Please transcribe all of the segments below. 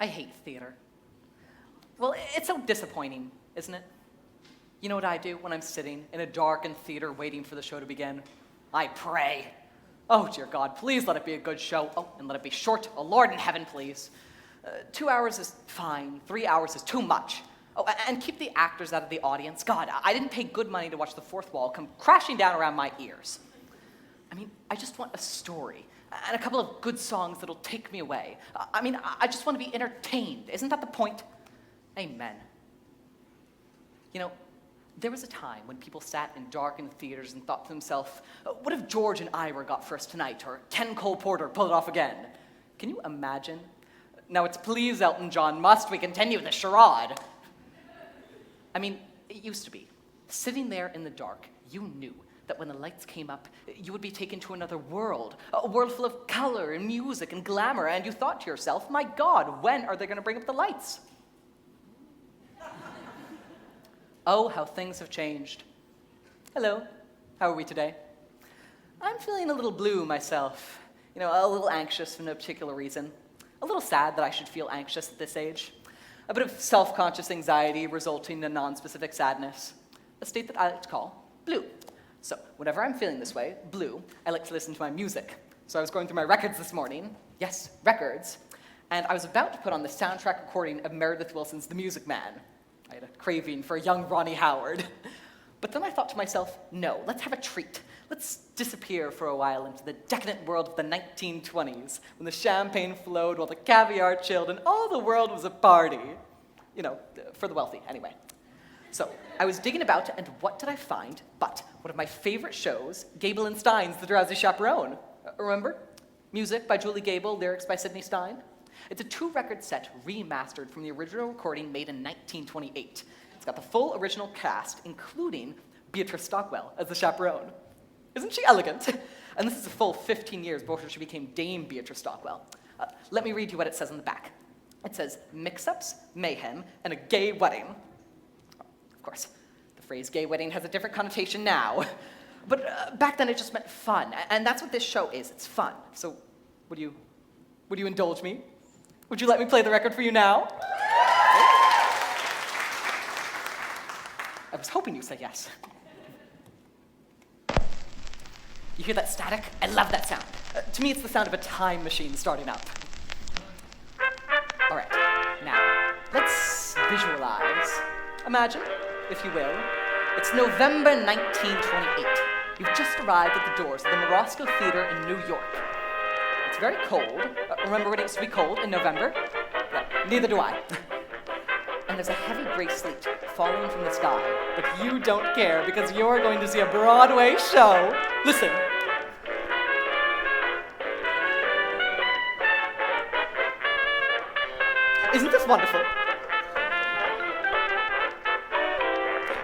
I hate theater. Well, it's so disappointing, isn't it? You know what I do when I'm sitting in a darkened theater waiting for the show to begin? I pray. Oh, dear God, please let it be a good show. Oh, and let it be short. Oh, Lord in heaven, please. 2 hours is fine. 3 hours is too much. Oh, and keep the actors out of the audience. God, I didn't pay good money to watch the fourth wall come crashing down around my ears. I mean, I just want a story and a couple of good songs that'll take me away. I just want to be entertained. Isn't that the point? Amen. You know, there was a time when people sat in darkened theaters and thought to themselves, what if George and Ira got first tonight, or Ken Cole Porter pulled it off again? Can you imagine? Now it's please, Elton John, must we continue the charade? I mean, it used to be. Sitting there in the dark, you knew that when the lights came up, you would be taken to another world, a world full of color and music and glamour, and you thought to yourself, my God, when are they going to bring up the lights? Oh, how things have changed. Hello, how are we today? I'm feeling a little blue myself. You know, a little anxious for no particular reason. A little sad that I should feel anxious at this age. A bit of self-conscious anxiety resulting in a non-specific sadness. A state that I like to call blue. So, whenever I'm feeling this way, blue, I like to listen to my music. So I was going through my records this morning. Yes, records. And I was about to put on the soundtrack recording of Meredith Willson's The Music Man. I had a craving for a young Ronnie Howard. But then I thought to myself, no, let's have a treat. Let's disappear for a while into the decadent world of the 1920s, when the champagne flowed while the caviar chilled and all the world was a party. You know, for the wealthy, anyway. So I was digging about, and what did I find but one of my favorite shows, Gable and Stein's The Drowsy Chaperone. Remember? Music by Julie Gable, lyrics by Sidney Stein. It's a 2-record set remastered from the original recording made in 1928. It's got the full original cast, including Beatrice Stockwell as the chaperone. Isn't she elegant? And this is a full 15 years before she became Dame Beatrice Stockwell. Let me read you what it says on the back. It says, mix-ups, mayhem, and a gay wedding. Of course, the phrase gay wedding has a different connotation now. But back then it just meant fun, and that's what this show is. It's fun. So would you indulge me? Would you let me play the record for you now? I was hoping you'd say yes. You hear that static? I love that sound. To me, it's the sound of a time machine starting up. All right, now, let's visualize. Imagine, if you will, it's November 1928. You've just arrived at the doors of the Morosco Theater in New York. It's very cold. Remember when it used to be cold in November? Well, neither do I. And there's a heavy gray sleet falling from the sky, but you don't care because you're going to see a Broadway show. Listen. Isn't this wonderful?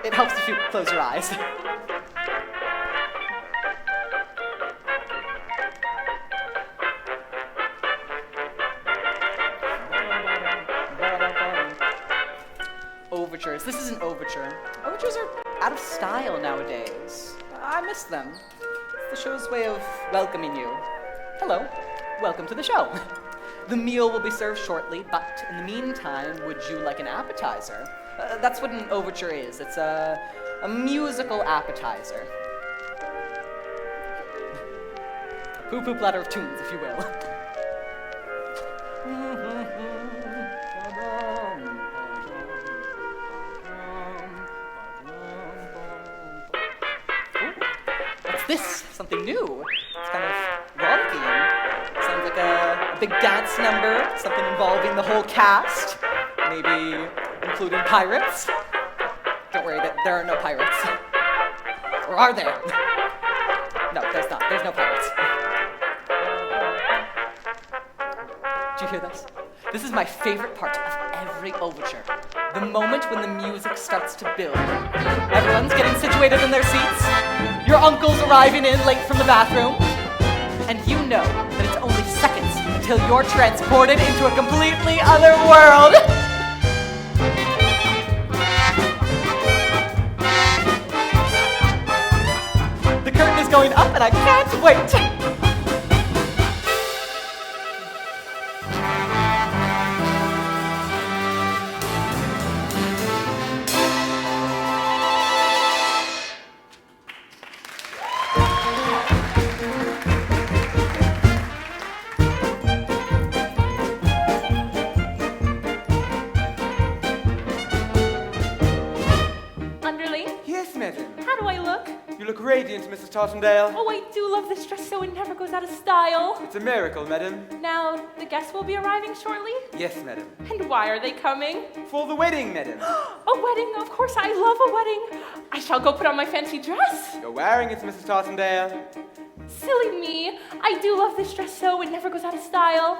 It helps if you close your eyes. Overtures. This is an overture. Overtures are out of style nowadays. I miss them. It's the show's way of welcoming you. Hello. Welcome to the show. The meal will be served shortly, but in the meantime, would you like an appetizer? That's what an overture is. It's a musical appetizer. A poo-poo platter of tunes, if you will. This, something new. It's kind of rollicking. Sounds like a big dance number, something involving the whole cast, maybe including pirates. Don't worry, there are no pirates. Or are there? No, there's not. There's no pirates. Do you hear this? This is my favorite part of every overture. The moment when the music starts to build. Everyone's getting situated in their seats. Your uncle's arriving in late from the bathroom. And you know that it's only seconds until you're transported into a completely other world. The curtain is going up and I can't wait. Yes, madam. How do I look? You look radiant, Mrs. Tartandale. Oh, I do love this dress so it never goes out of style. It's a miracle, madam. Now, the guests will be arriving shortly? Yes, madam. And why are they coming? For the wedding, madam. A wedding, of course, I love a wedding. I shall go put on my fancy dress. You're wearing it, Mrs. Tartandale. Silly me. I do love this dress so it never goes out of style.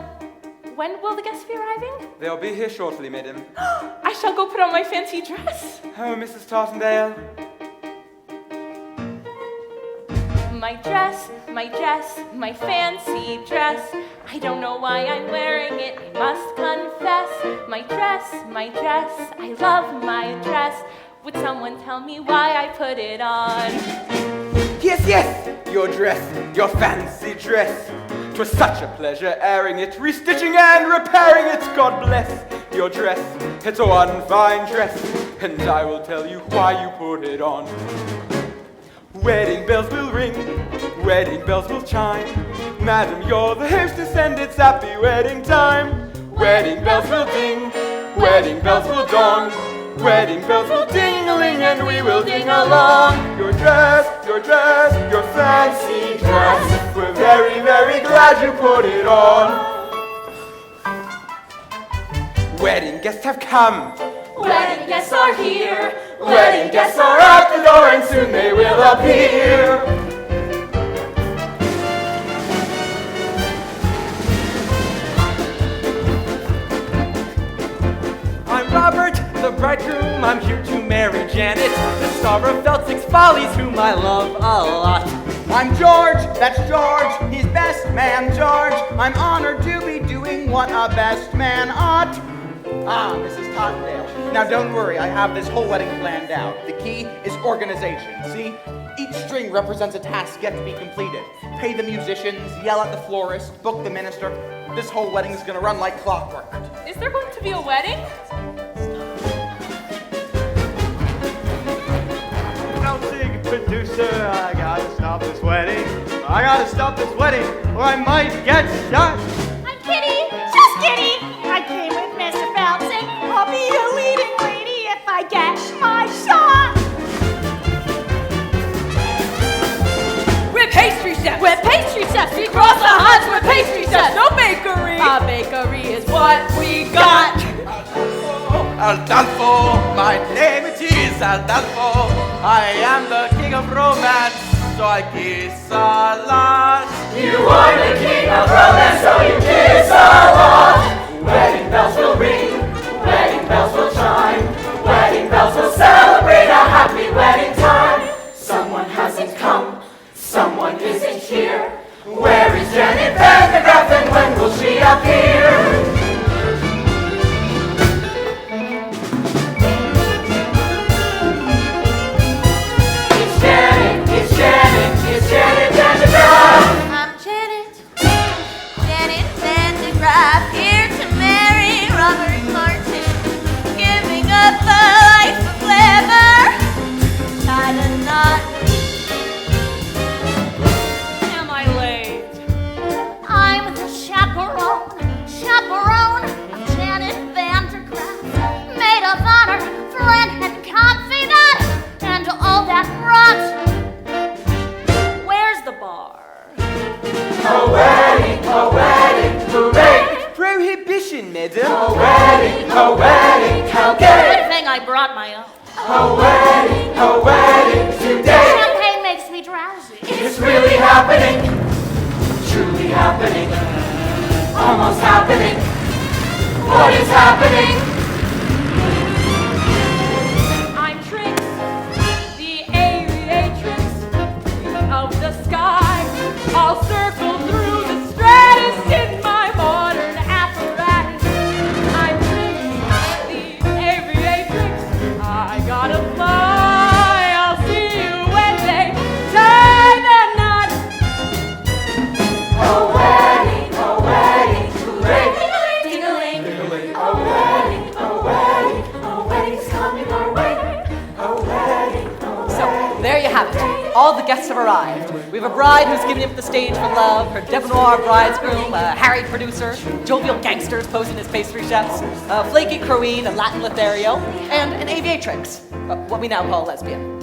When will the guests be arriving? They'll be here shortly, madam. I shall go put on my fancy dress. Oh, Mrs. Tartandale. My dress, my fancy dress. I don't know why I'm wearing it, I must confess. My dress, I love my dress. Would someone tell me why I put it on? Yes, yes! Your dress, your fancy dress. 'Twas such a pleasure airing it, restitching and repairing it. God bless your dress, it's a one fine dress. And I will tell you why you put it on. Wedding bells will ring, wedding bells will chime. Madam, you're the hostess and it's happy wedding time. Wedding bells will ding, wedding bells will dong. Wedding bells will ding-a-ling and we will ding along. Your dress, your fancy dress. We're very, very glad you put it on. Wedding guests have come. Wedding guests are here. Wedding guests are at the door and soon they will appear. I'm Robert, the bridegroom. I'm here to marry Janet, the star of Feltzig's Follies, whom I love a lot. I'm George, that's George, he's best man George. I'm honored to be doing what a best man ought. Ah, Mrs. Totdale. Now don't worry, I have this whole wedding planned out. The key is organization, see? Each string represents a task yet to be completed. Pay the musicians, yell at the florist, book the minister. This whole wedding is gonna run like clockwork. Is there going to be a wedding? Drowsy producer, I gotta stop this wedding. I gotta stop this wedding, or I might get shot. I'm Kitty, just Kitty. I came with Mr. Feltzig. I'll be a leading lady if I get my shot. We're pastry chefs. We're pastry chefs. We cross the huts. We're pastry chefs. No bakery. A bakery is what we got. Aldalfo, my name it is Aldalfo. I am the king of romance, so I kiss a lot. You are the king of romance, so you kiss a lot. Wedding bells will ring, wedding bells will chime. Wedding bells will celebrate a happy wedding time. Someone hasn't come, someone isn't here. Where is Janet Van de Graaff and when will she appear? Janet Van de Graaff. I'm Janet Van de Graaff, here to marry Robert Martin, giving up a life of glamour. Tied a knot. Am I late? I'm the chaperone of Janet Van de Graaff, maid of honor, friend and confidant, and all that rot. Where's the bar? A wedding, hooray! Prohibition, madam. A wedding, how gay! Good thing I brought my own. A wedding today. Champagne makes me drowsy. It's really happening, truly happening, almost happening. What is happening? I'm Trix, the aviatrix of the sky. I'll circle through the stratus in my modern apparatus. I'm Trix, the aviatrix. I gotta fly. I'll see you when they tie the knot. A wedding, hooray! Ding-a-ling. A wedding's coming our way. A wedding, So, there you have it. All the guests have arrived. We have a bride who's giving up the stage for love, her debonair bridegroom, a harried producer, jovial gangsters posing as pastry chefs, a flaky croween, a Latin Lothario, and an aviatrix, what we now call lesbian.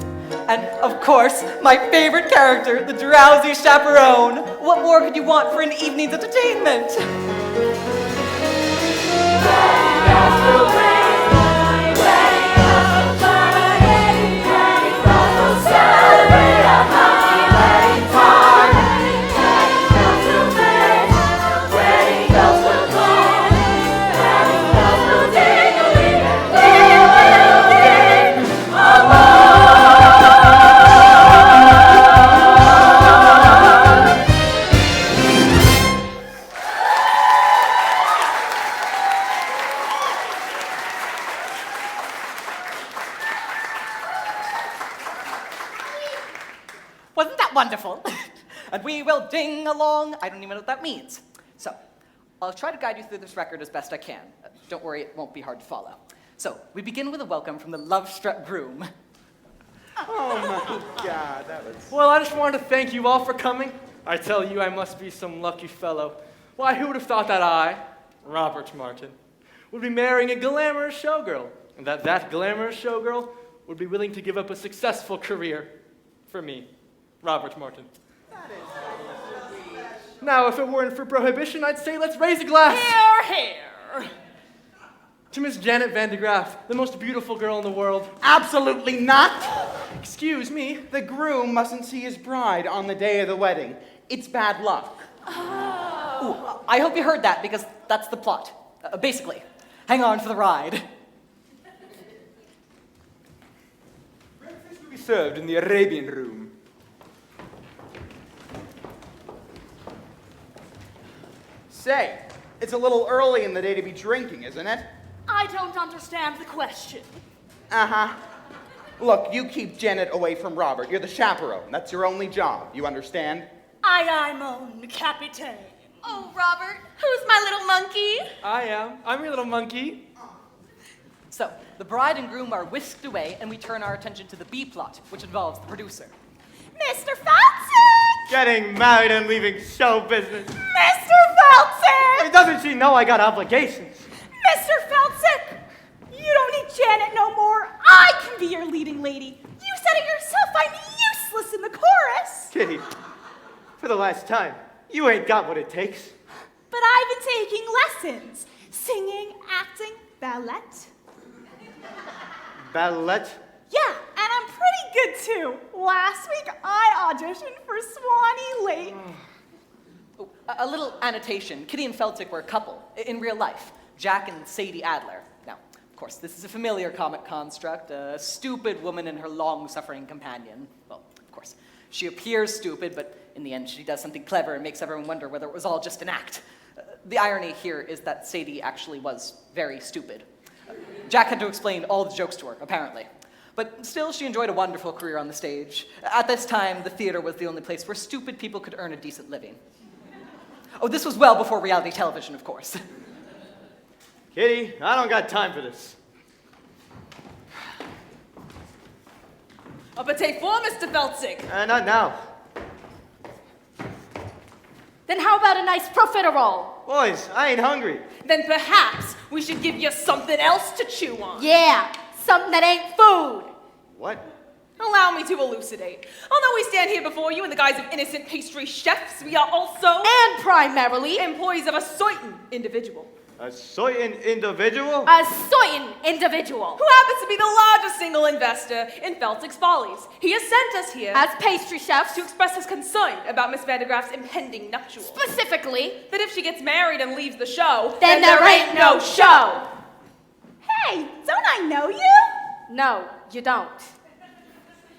And, of course, my favorite character, the Drowsy Chaperone. What more could you want for an evening's entertainment? Wasn't that wonderful? And we will ding along. I don't even know what that means. So, I'll try to guide you through this record as best I can. Don't worry, it won't be hard to follow. So, we begin with a welcome from the love-struck groom. Oh my God, that was... Well, I just wanted to thank you all for coming. I tell you, I must be some lucky fellow. Why, who would have thought that I, Robert Martin, would be marrying a glamorous showgirl, and that glamorous showgirl would be willing to give up a successful career for me, Robert Martin. Now, if it weren't for prohibition, I'd say let's raise a glass. Here. To Miss Janet Van de Graaff, the most beautiful girl in the world. Absolutely not! Excuse me. The groom mustn't see his bride on the day of the wedding. It's bad luck. Ooh, I hope you heard that, because that's the plot. Basically, hang on for the ride. Breakfast will be served in the Arabian room. Say, it's a little early in the day to be drinking, isn't it? I don't understand the question. Uh-huh. Look, you keep Janet away from Robert. You're the chaperone. That's your only job. You understand? Aye, mon capitaine. Oh, Robert, who's my little monkey? I am. I'm your little monkey. So, the bride and groom are whisked away, and we turn our attention to the B plot, which involves the producer. Mr. Felsick! Getting married and leaving show business. Mr. Felsick! Doesn't she know I got obligations? Mr. Felsick, you don't need Janet no more. I can be your leading lady. You said it yourself, I'm useless in the chorus. Kitty, for the last time, you ain't got what it takes. But I've been taking lessons. Singing, acting, ballet. Ballet? Yeah, and I'm pretty good too. Last week I auditioned for Swanee Lake. Oh, a little annotation. Kitty and Feltic were a couple, in real life. Jack and Sadie Adler. Now, of course, this is a familiar comic construct, a stupid woman and her long-suffering companion. Well, of course, she appears stupid, but in the end she does something clever and makes everyone wonder whether it was all just an act. The irony here is that Sadie actually was very stupid. Jack had to explain all the jokes to her, apparently. But still, she enjoyed a wonderful career on the stage. At this time, the theater was the only place where stupid people could earn a decent living. Oh, this was well before reality television, of course. Kitty, I don't got time for this. A pâté for Mr. Felsick. Not now. Then how about a nice profiterole? Boys, I ain't hungry. Then perhaps we should give you something else to chew on. Yeah, something that ain't food. What? Allow me to elucidate. Although we stand here before you in the guise of innocent pastry chefs, we are also And primarily, employees of a certain individual. A certain individual? a certain individual. Who happens to be the largest single investor in Felsick's Follies. He has sent us here As pastry chefs, to express his concern about Miss Van de Graaff's impending nuptials. specifically, That if she gets married and leaves the show, then there ain't no show. Hey, don't I know you? No, you don't.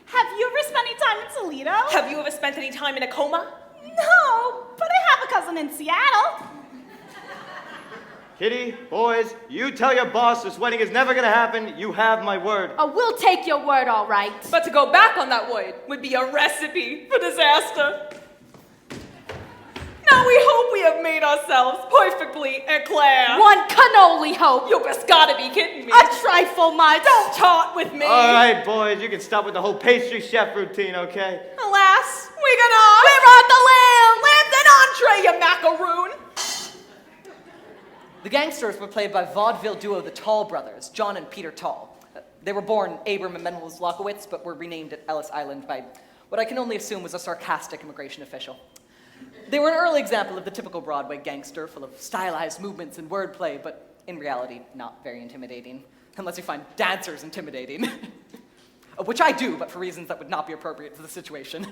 Have you ever spent any time in Toledo? Have you ever spent any time in a coma? No, but I have a cousin in Seattle. Kitty, boys, you tell your boss this wedding is never gonna happen. You have my word. Oh, we'll take your word, all right. But to go back on that word would be a recipe for disaster. Now we hope we have made ourselves perfectly eclair. One can only hope. You just gotta be kidding me. A trifle much. Don't taunt with me. All right, boys, you can stop with the whole pastry chef routine, okay? Alas, we cannot. We're on the lamb. Lamb's an entree, you macaroon. The gangsters were played by vaudeville duo the Tall Brothers, John and Peter Tall. They were born Abram and Menwells Lockowitz, but were renamed at Ellis Island by what I can only assume was a sarcastic immigration official. They were an early example of the typical Broadway gangster, full of stylized movements and wordplay, but in reality, not very intimidating, unless you find dancers intimidating. Which I do, but for reasons that would not be appropriate for the situation.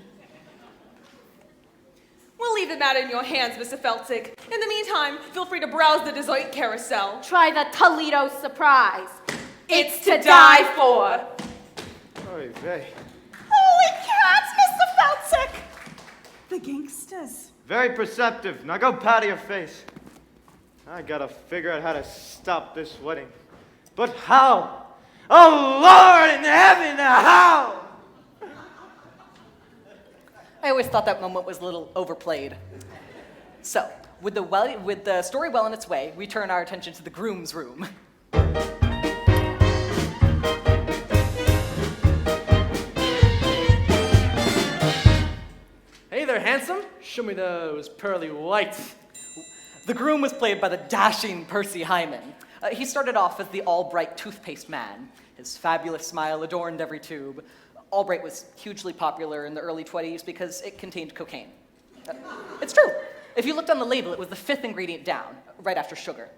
We'll leave the matter in your hands, Mr. Feltzig. In the meantime, feel free to browse the dessert carousel. Try the Toledo surprise. It's to die for. Oy vey. Holy cats, Mr. Feltzig! The gangsters. Very perceptive. Now go powder your face. I gotta figure out how to stop this wedding. But how? Oh, Lord in heaven, how? I always thought that moment was a little overplayed. So, with the story well on its way, we turn our attention to the groom's room. Hey there, handsome. Show me those pearly whites. The groom was played by the dashing Percy Hyman. He started off as the Albright toothpaste man. His fabulous smile adorned every tube. Albright was hugely popular in the early 20s because it contained cocaine. It's true. If you looked on the label, it was the 5th ingredient down, right after sugar.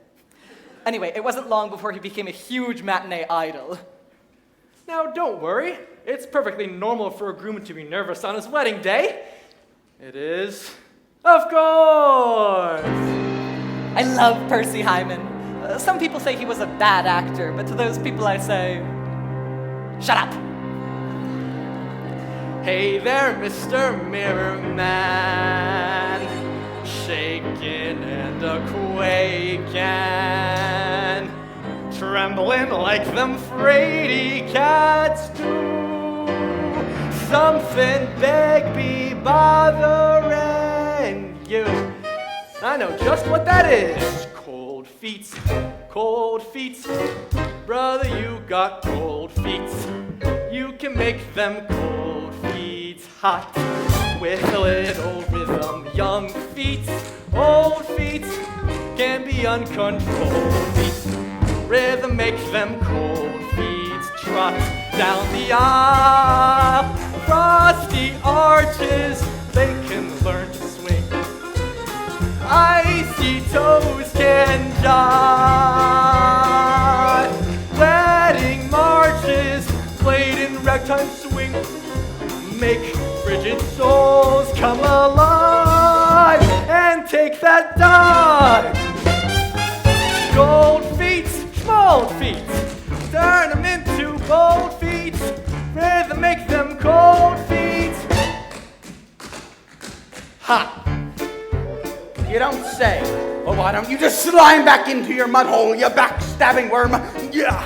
Anyway, it wasn't long before he became a huge matinee idol. Now, don't worry. It's perfectly normal for a groom to be nervous on his wedding day. It is, of course. I love Percy Hyman. Some people say he was a bad actor, but to those people I say, shut up. Hey there, Mr. Mirror Man, shaking and a-quaking, trembling like them fraidy cats do. Something big be bothering you. I know just what that is. Cold feet, brother, you got cold feet. You can make them cold feet hot with a little rhythm. Young feet, old feet can be uncontrolled feet. Rhythm makes them cold feet trot down the aisle. Frosty arches, they can learn to swing. Icy toes can jive. Wedding marches played in ragtime swing make frigid souls come alive and take that dive. Gold feet, small feet, turn them into bold feet. Rather make them cold feet hot. You don't say. Well, why don't you just slime back into your mud hole, you backstabbing worm? Yeah.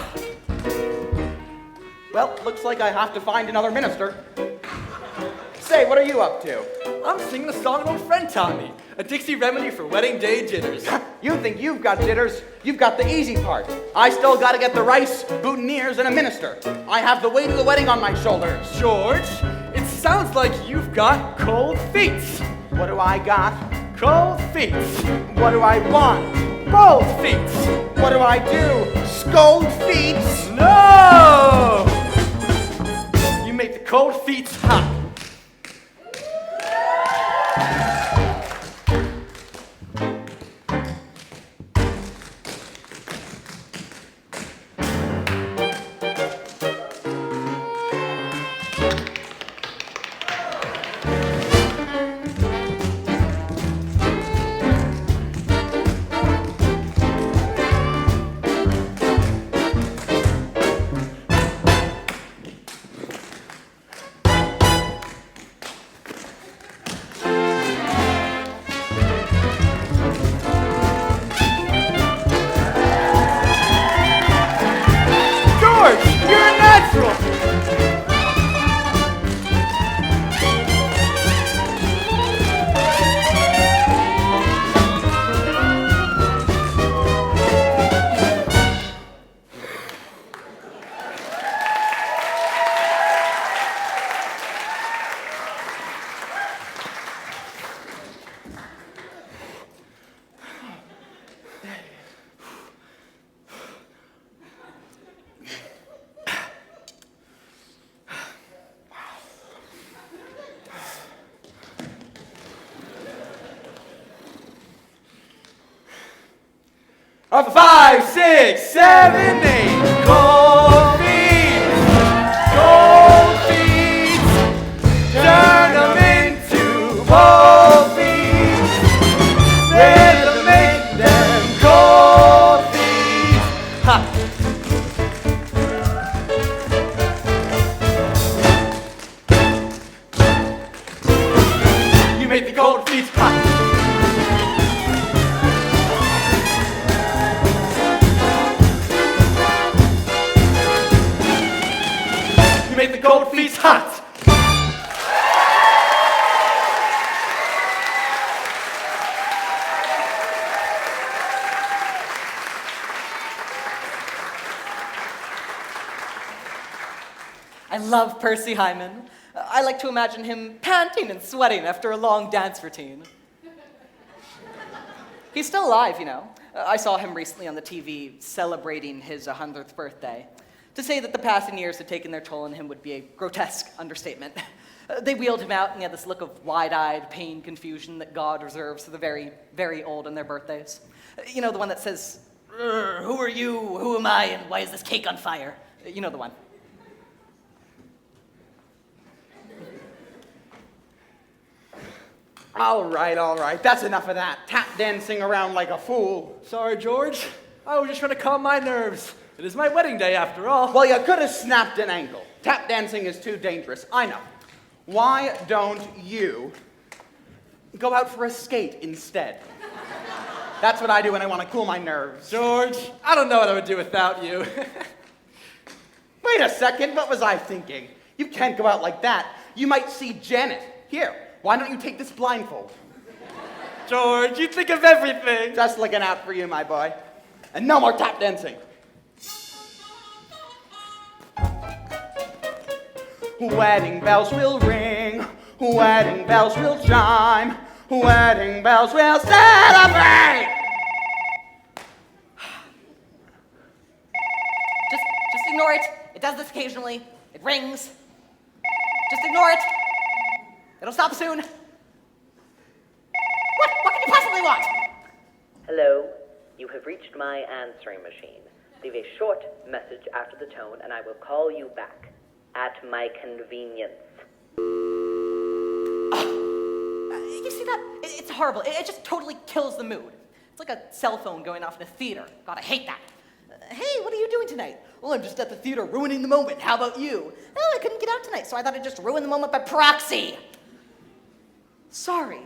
Well, looks like I have to find another minister. Say, what are you up to? I'm singing a song an old friend taught me, a Dixie remedy for wedding day jitters. You think you've got jitters? You've got the easy part. I still gotta get the rice, boutonnieres, and a minister. I have the weight of the wedding on my shoulders. George, it sounds like you've got cold feet. What do I got? Cold feet. What do I want? Bold feet. What do I do? Scold feet? No! You make the cold feet hot. 6, 7, 8. Cold feet. Cold feet. Turn them into cold feet. Rhythm make them cold feet. Ha! You made the cold feet hot. You made the cold feet hot. I love Percy Hyman. I like to imagine him panting and sweating after a long dance routine. He's still alive, you know. I saw him recently on the TV celebrating his 100th birthday. To say that the passing years had taken their toll on him would be a grotesque understatement. They wheeled him out, and he had this look of wide-eyed pain confusion that God reserves for the very, very old on their birthdays. You know, the one that says, "Who are you? Who am I? And why is this cake on fire?" You know the one. All right. That's enough of that. Tap dancing around like a fool. Sorry, George. I was just trying to calm my nerves. It is my wedding day, after all. Well, you could have snapped an ankle. Tap dancing is too dangerous. I know. Why don't you go out for a skate instead? That's what I do when I want to cool my nerves. George, I don't know what I would do without you. Wait a second. What was I thinking? You can't go out like that. You might see Janet. Here, why don't you take this blindfold? George, you think of everything. Just looking out for you, my boy. And no more tap dancing. Wedding bells will ring, wedding bells will chime, wedding bells will celebrate! Just ignore it. It does this occasionally. It rings. Just ignore it. It'll stop soon. What can you possibly want? Hello, you have reached my answering machine. Leave a short message after the tone and I will call you back at my convenience. You see that? It's horrible. It just totally kills the mood. It's like a cell phone going off in a theater. God, I hate that. Hey, what are you doing tonight? Well, I'm just at the theater ruining the moment. How about you? Oh, I couldn't get out tonight, so I thought I'd just ruin the moment by proxy. Sorry.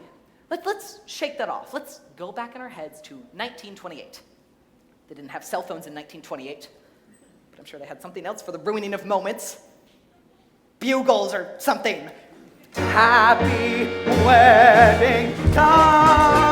Let's shake that off. Let's go back in our heads to 1928. They didn't have cell phones in 1928, but I'm sure they had something else for the ruining of moments. Bugles or something. Happy wedding time!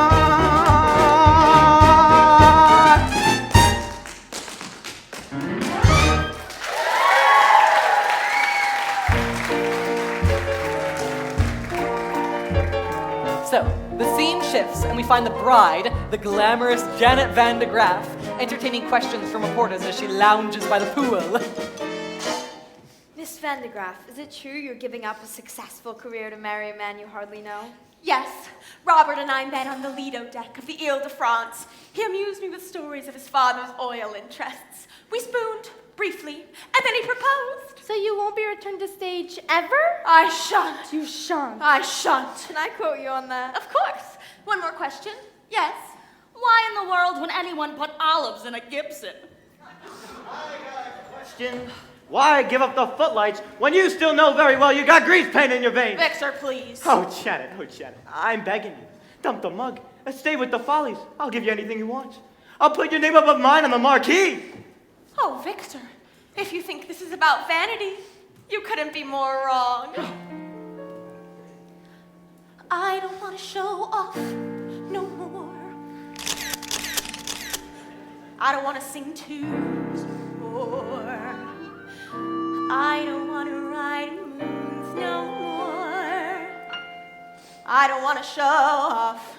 So, the scene shifts and we find the bride, the glamorous Janet Van de Graaff, entertaining questions from reporters as she lounges by the pool. Miss Van de Graaff, is it true you're giving up a successful career to marry a man you hardly know? Yes, Robert and I met on the Lido deck of the Ile-de-France. He amused me with stories of his father's oil interests. We spooned, briefly, and then he proposed. So you won't be returned to stage ever? I shan't. You shan't. I shan't. Can I quote you on that? Of course. One more question. Yes. Why in the world would anyone put olives in a Gibson? Question. Why give up the footlights when you still know very well you got grease paint in your veins? Victor, please. Oh, Janet. I'm begging you. Dump the mug and stay with the Follies. I'll give you anything you want. I'll put your name above mine on the marquee. Oh, Victor, if you think this is about vanity, you couldn't be more wrong. I don't want to show off no more. I don't want to sing tunes more. I don't want to ride moons no more. I don't want to show off.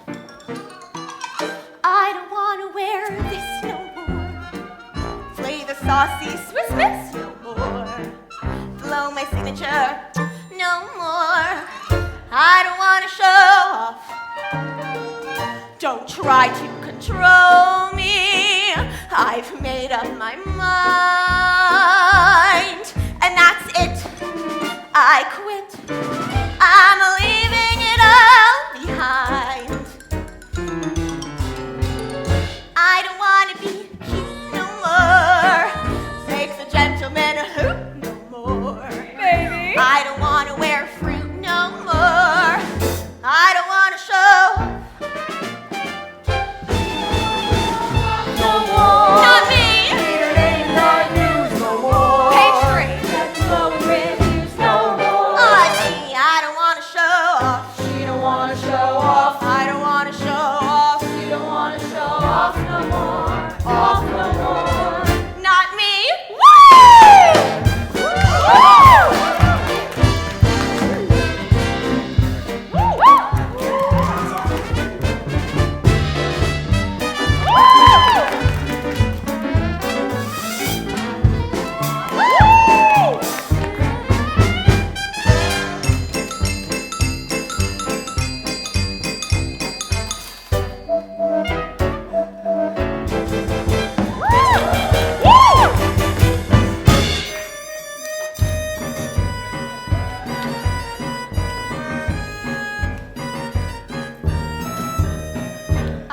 I don't want to wear this no more. Play the saucy Swiss Miss no more. Blow my signature no more. I don't want to show off. Don't try to control me. I've made up my mind, and that's it. I quit. I'm leaving it all behind. I don't want to be cute no more. Take the gentleman hoop no more. Baby. I don't want to wear fruit no more. I don't want to show. No more. Not me. Reader ain't got news no more. Page 3. That's blowing reviews no more. Oh, see, I don't want to show off. She don't wanna show off. I don't want to show off. You don't wanna show off no more. Off no more. Not me. Woo!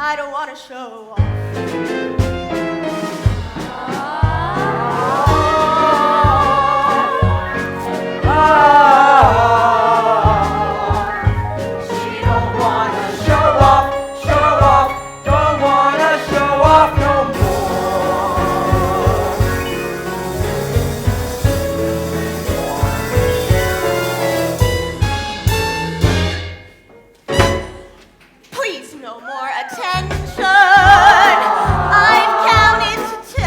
I don't want to show off. She don't wanna show off, don't wanna show off no Please, no more attention. I've counted to 10,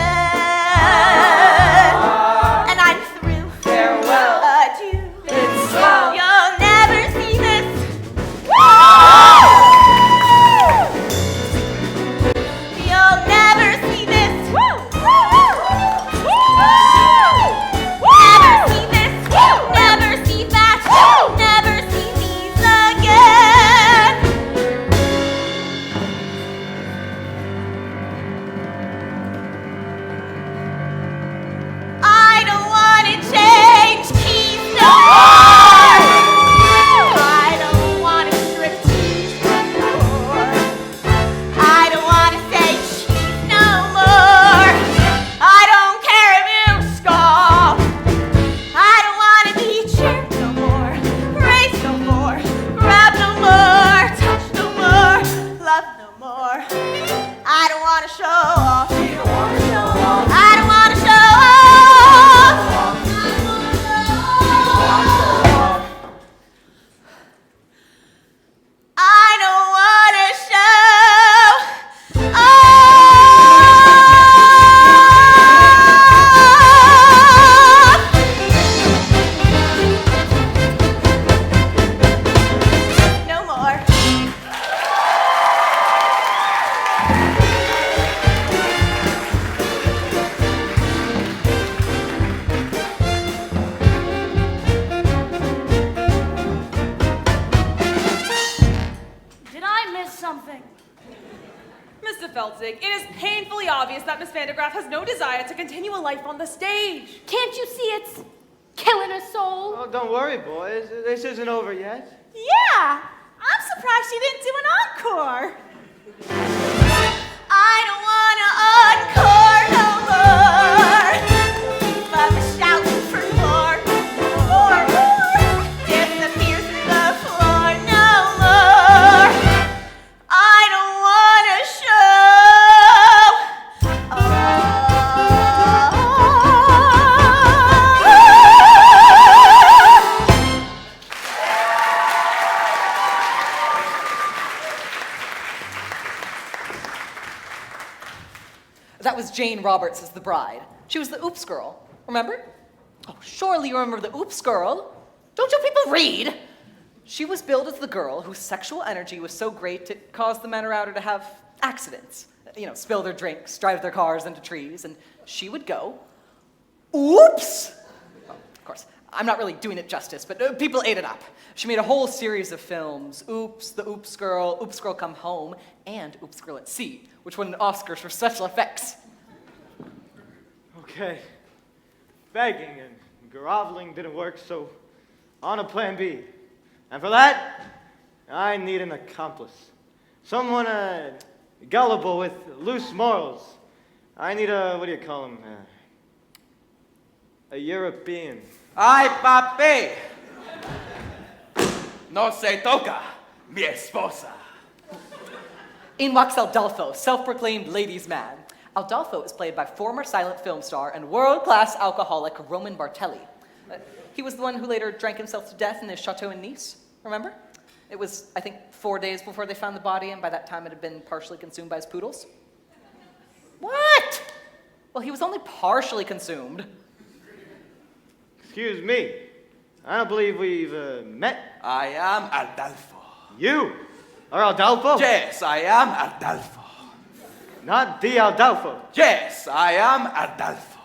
and I'm through. Farewell. Adieu. It's so. You'll never see this. You'll never see this. Never see this. Never see that. Never see these again. I don't want to change keys no more. I don't want to strip tease no more. I don't want to say cheese no more. I don't care if you scoff. I don't want to be cheered no more. Praise no more. Grab no more. Touch no more. Love no more. I don't want to show off. I don't want to show off. I don't want to show off. No more. Did I miss something? Mr. Feltzig, it is painfully obvious that Miss Vandegraff has no desire to continue a life on the stage. Can't you see it's killing her soul? Oh, don't worry, boys. This isn't over yet. Yeah, I'm surprised she didn't do an encore. I don't want to encore no more. But the shouting for more, more, more. Disappear through the floor no more. I don't want to show That was Jane Roberts as the bride. She was the Oops girl. Remember? Oh, surely you remember the Oops girl. Don't you people read? She was billed as the girl whose sexual energy was so great it caused the men around her to have accidents. You know, spill their drinks, drive their cars into trees, and she would go, oops! Well, of course, I'm not really doing it justice, but people ate it up. She made a whole series of films, Oops, The Oops Girl Come Home, and Oops Girl at Sea, which won an Oscar for special effects. Okay. Begging and groveling didn't work, so on a plan B. And for that, I need an accomplice. Someone gullible with loose morals. I need a, what do you call him? A European. Ay, papi. No se toca, mi esposa. In walks Adolfo, self-proclaimed ladies' man. Adolfo is played by former silent film star and world-class alcoholic Roman Bartelli. He was the one who later drank himself to death in his chateau in Nice, remember? It was, I think, 4 days before they found the body, and by that time it had been partially consumed by his poodles. What? Well, he was only partially consumed. Excuse me. I don't believe we've met. I am Adolfo. You are Adolfo? Yes, I am Adolfo. Not the Adolfo. Yes, I am Adolfo.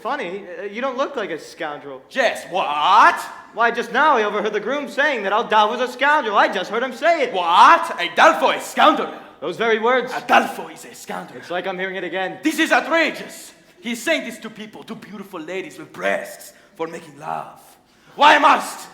Funny, you don't look like a scoundrel. Yes, what? Why, just now I overheard the groom saying that Adolfo's a scoundrel. I just heard him say it. What? Adolfo is scoundrel. Those very words. Adolfo is a scoundrel. It's like I'm hearing it again. This is outrageous. He's saying this to people, to beautiful ladies with breasts, for making love. Why I must?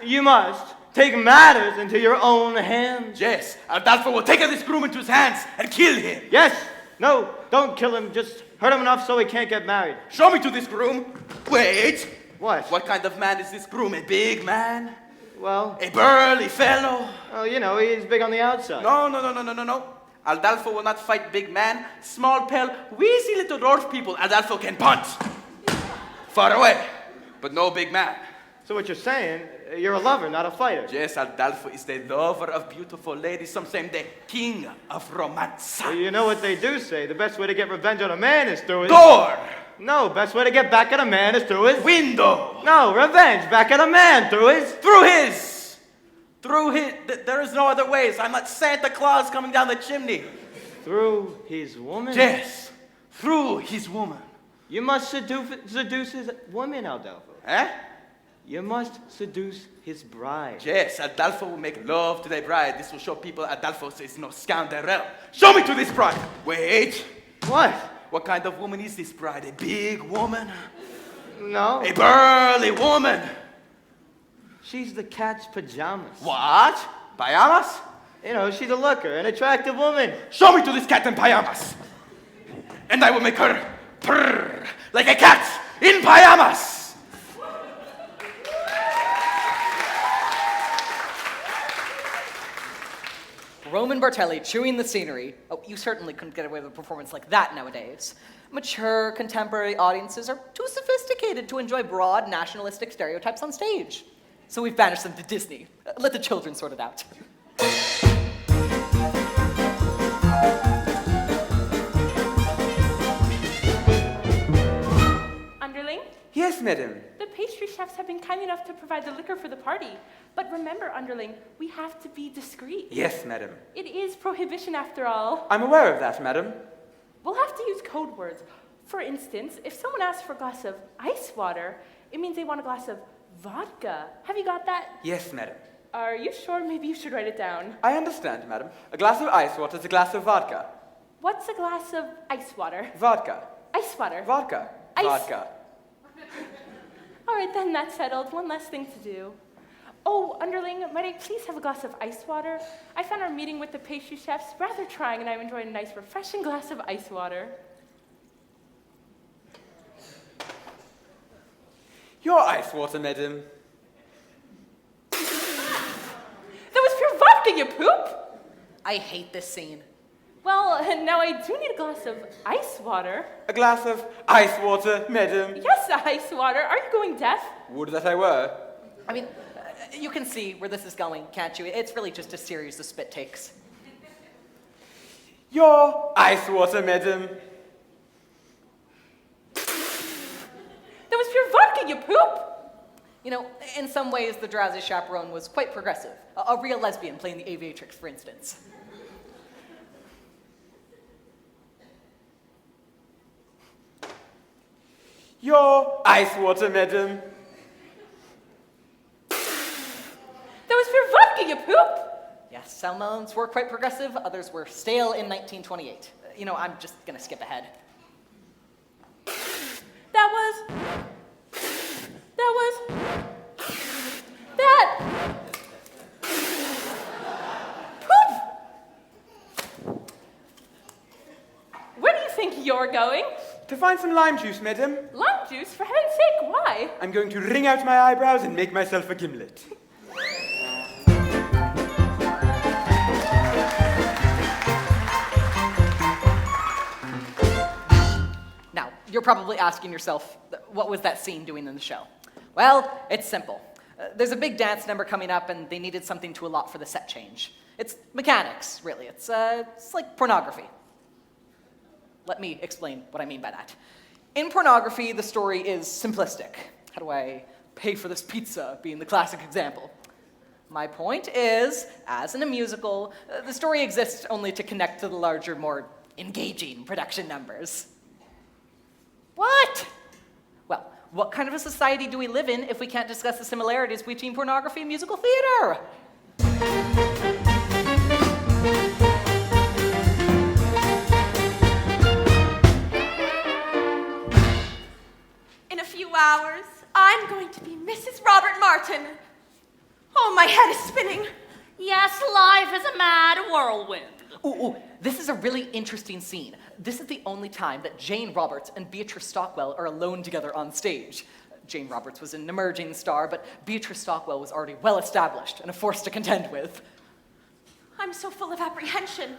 You must take matters into your own hands. Yes, Adolfo will take this groom into his hands and kill him. Yes. No, don't kill him. Just hurt him enough so he can't get married. Show me to this groom. Wait. What? What kind of man is this groom? A big man? Well, A burly fellow? oh, you know, he's big on the outside. No. Adolfo will not fight big man. Small, pale, wheezy little dwarf people Adolfo can punch. Far away, but no big man. So what you're saying, you're a lover, not a fighter. Yes, Adolfo is the lover of beautiful ladies. Some say the king of romance. Well, you know what they do say. The best way to get revenge on a man is through his... Door! No, best way to get back at a man is through his... Window! No, revenge. Back at a man through his... Through his... There is no other ways. I'm not Santa Claus coming down the chimney. Through his woman? Yes, through his woman. You must seduce his woman, Adolfo. Eh? You must seduce his bride. Yes, Adolfo will make love to their bride. This will show people Adolfo is no scoundrel. Show me to this bride. Wait. What? What kind of woman is this bride? A big woman? No. A burly woman? She's the cat's pajamas. What? Pajamas? You know, she's a looker, an attractive woman. Show me to this cat in pajamas. And I will make her purr like a cat in pajamas. Roman Bartelli chewing the scenery. Oh, you certainly couldn't get away with a performance like that nowadays. Mature, contemporary audiences are too sophisticated to enjoy broad, nationalistic stereotypes on stage. So we've banished them to Disney. Let the children sort it out. Underling, Yes, madam. the pastry chefs have been kind enough to provide the liquor for the party. But remember, Underling, we have to be discreet. Yes, madam. It is prohibition after all. I'm aware of that, madam. We'll have to use code words. For instance, if someone asks for a glass of ice water, it means they want a glass of vodka. Have you got that? Yes, madam. Are you sure? Maybe you should write it down. I understand, madam. A glass of ice water is a glass of vodka. What's a glass of ice water? Vodka. Ice water. Vodka. Ice. Vodka. All right, then that's settled. One less thing to do. Oh, Underling, might I please have a glass of ice water? I found our meeting with the pastry chefs rather trying, and I'm enjoying a nice, refreshing glass of ice water. Your ice water, madam. That was pure vodka, you poop! I hate this scene. Well, now I do need a glass of ice water. A glass of ice water, madam. Yes, ice water. Are you going deaf? Would that I were. I mean, you can see where this is going, can't you? It's really just a series of spit takes. Your ice water, madam. That was pure vodka, you poop! You know, in some ways, the Drowsy Chaperone was quite progressive. A real lesbian playing the aviatrix, for instance. Your ice water, madam. That was pure vodka, you poop! Yes, some moments were quite progressive, others were stale in 1928. You know, I'm just gonna skip ahead. you're going? To find some lime juice, madam. Lime juice? For heaven's sake, why? I'm going to wring out my eyebrows and make myself a gimlet. Now, you're probably asking yourself, what was that scene doing in the show? Well, it's simple. There's a big dance number coming up, and they needed something to allot for the set change. It's mechanics, really. It's like pornography. Let me explain what I mean by that. In pornography, the story is simplistic. How do I pay for this pizza being the classic example? My point is, as in a musical, the story exists only to connect to the larger, more engaging production numbers. What? Well, what kind of a society do we live in if we can't discuss the similarities between pornography and musical theater? In a few hours, I'm going to be Mrs. Robert Martin. Oh, my head is spinning. Yes, life is a mad whirlwind. Ooh, this is a really interesting scene. This is the only time that Jane Roberts and Beatrice Stockwell are alone together on stage. Jane Roberts was an emerging star, but Beatrice Stockwell was already well established and a force to contend with. I'm so full of apprehension,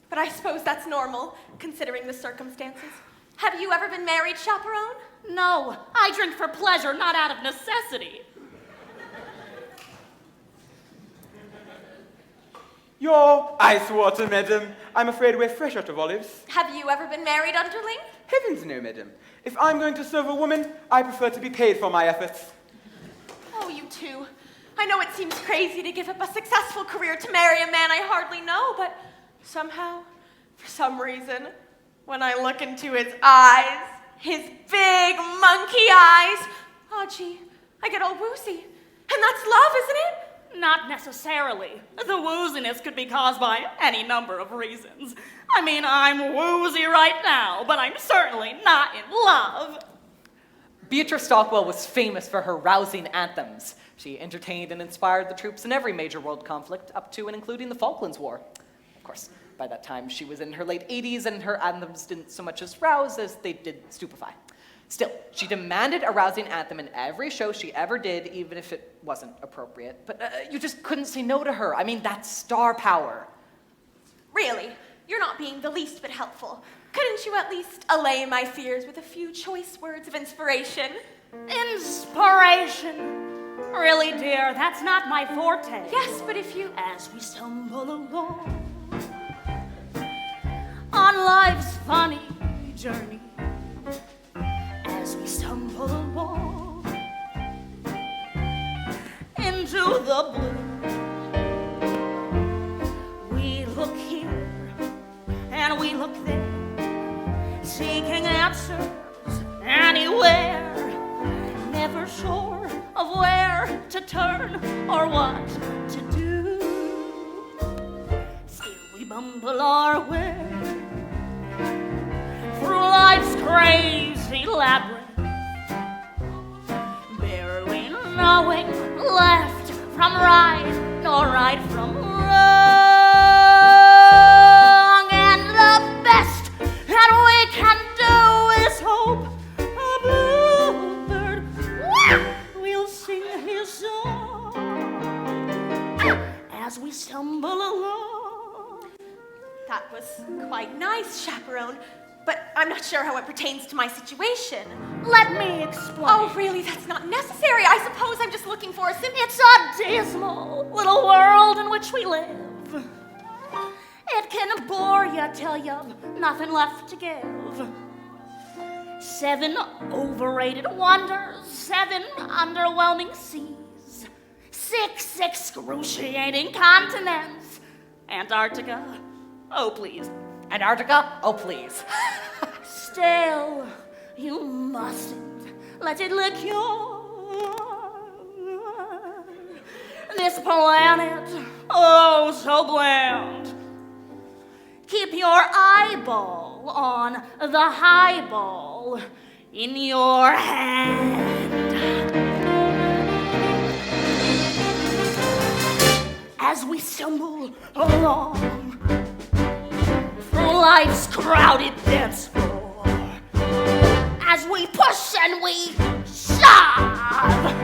but I suppose that's normal, considering the circumstances. Have you ever been married, Chaperone? No, I drink for pleasure, not out of necessity. Your ice water, madam. I'm afraid we're fresh out of olives. Have you ever been married, underling? Heavens no, madam. If I'm going to serve a woman, I prefer to be paid for my efforts. Oh, you two. I know it seems crazy to give up a successful career to marry a man I hardly know, but somehow, for some reason, when I look into his eyes, his big monkey eyes, oh gee, I get all woozy. And that's love, isn't it? Not necessarily. The wooziness could be caused by any number of reasons. I mean, I'm woozy right now, but I'm certainly not in love. Beatrice Stockwell was famous for her rousing anthems. She entertained and inspired the troops in every major world conflict, up to and including the Falklands War. Of course, by that time she was in her late 80s, and her anthems didn't so much as rouse as they did stupefy. Still, she demanded a rousing anthem in every show she ever did, even if it wasn't appropriate. But you just couldn't say no to her. I mean, that's star power. Really? You're not being the least bit helpful. Couldn't you at least allay my fears with a few choice words of inspiration? Inspiration? Really, dear, that's not my forte. Yes, but if you... As we stumble along on life's funny journey, as we stumble along into the blue, we look here and we look there, seeking answers anywhere, never sure of where to turn or what to do. Still we bumble our way through life's crazy labyrinth, barely knowing left from right, nor right from wrong. And the best that we can do is hope a bluebird will sing his song as we stumble along. That was quite nice, Chaperone, but I'm not sure how it pertains to my situation. Let me explain. Oh, really? That's not necessary. I suppose I'm just looking for a simple... It's a dismal little world in which we live. It can bore you till you've nothing left to give. 7 overrated wonders, 7 underwhelming seas, 6 excruciating continents. Antarctica, oh please. Antarctica? Oh, please. Still, you mustn't let it lick your... This planet, oh so bland. Keep your eyeball on the highball in your hand. As we stumble along through life's crowded dance floor, as we push and we shove.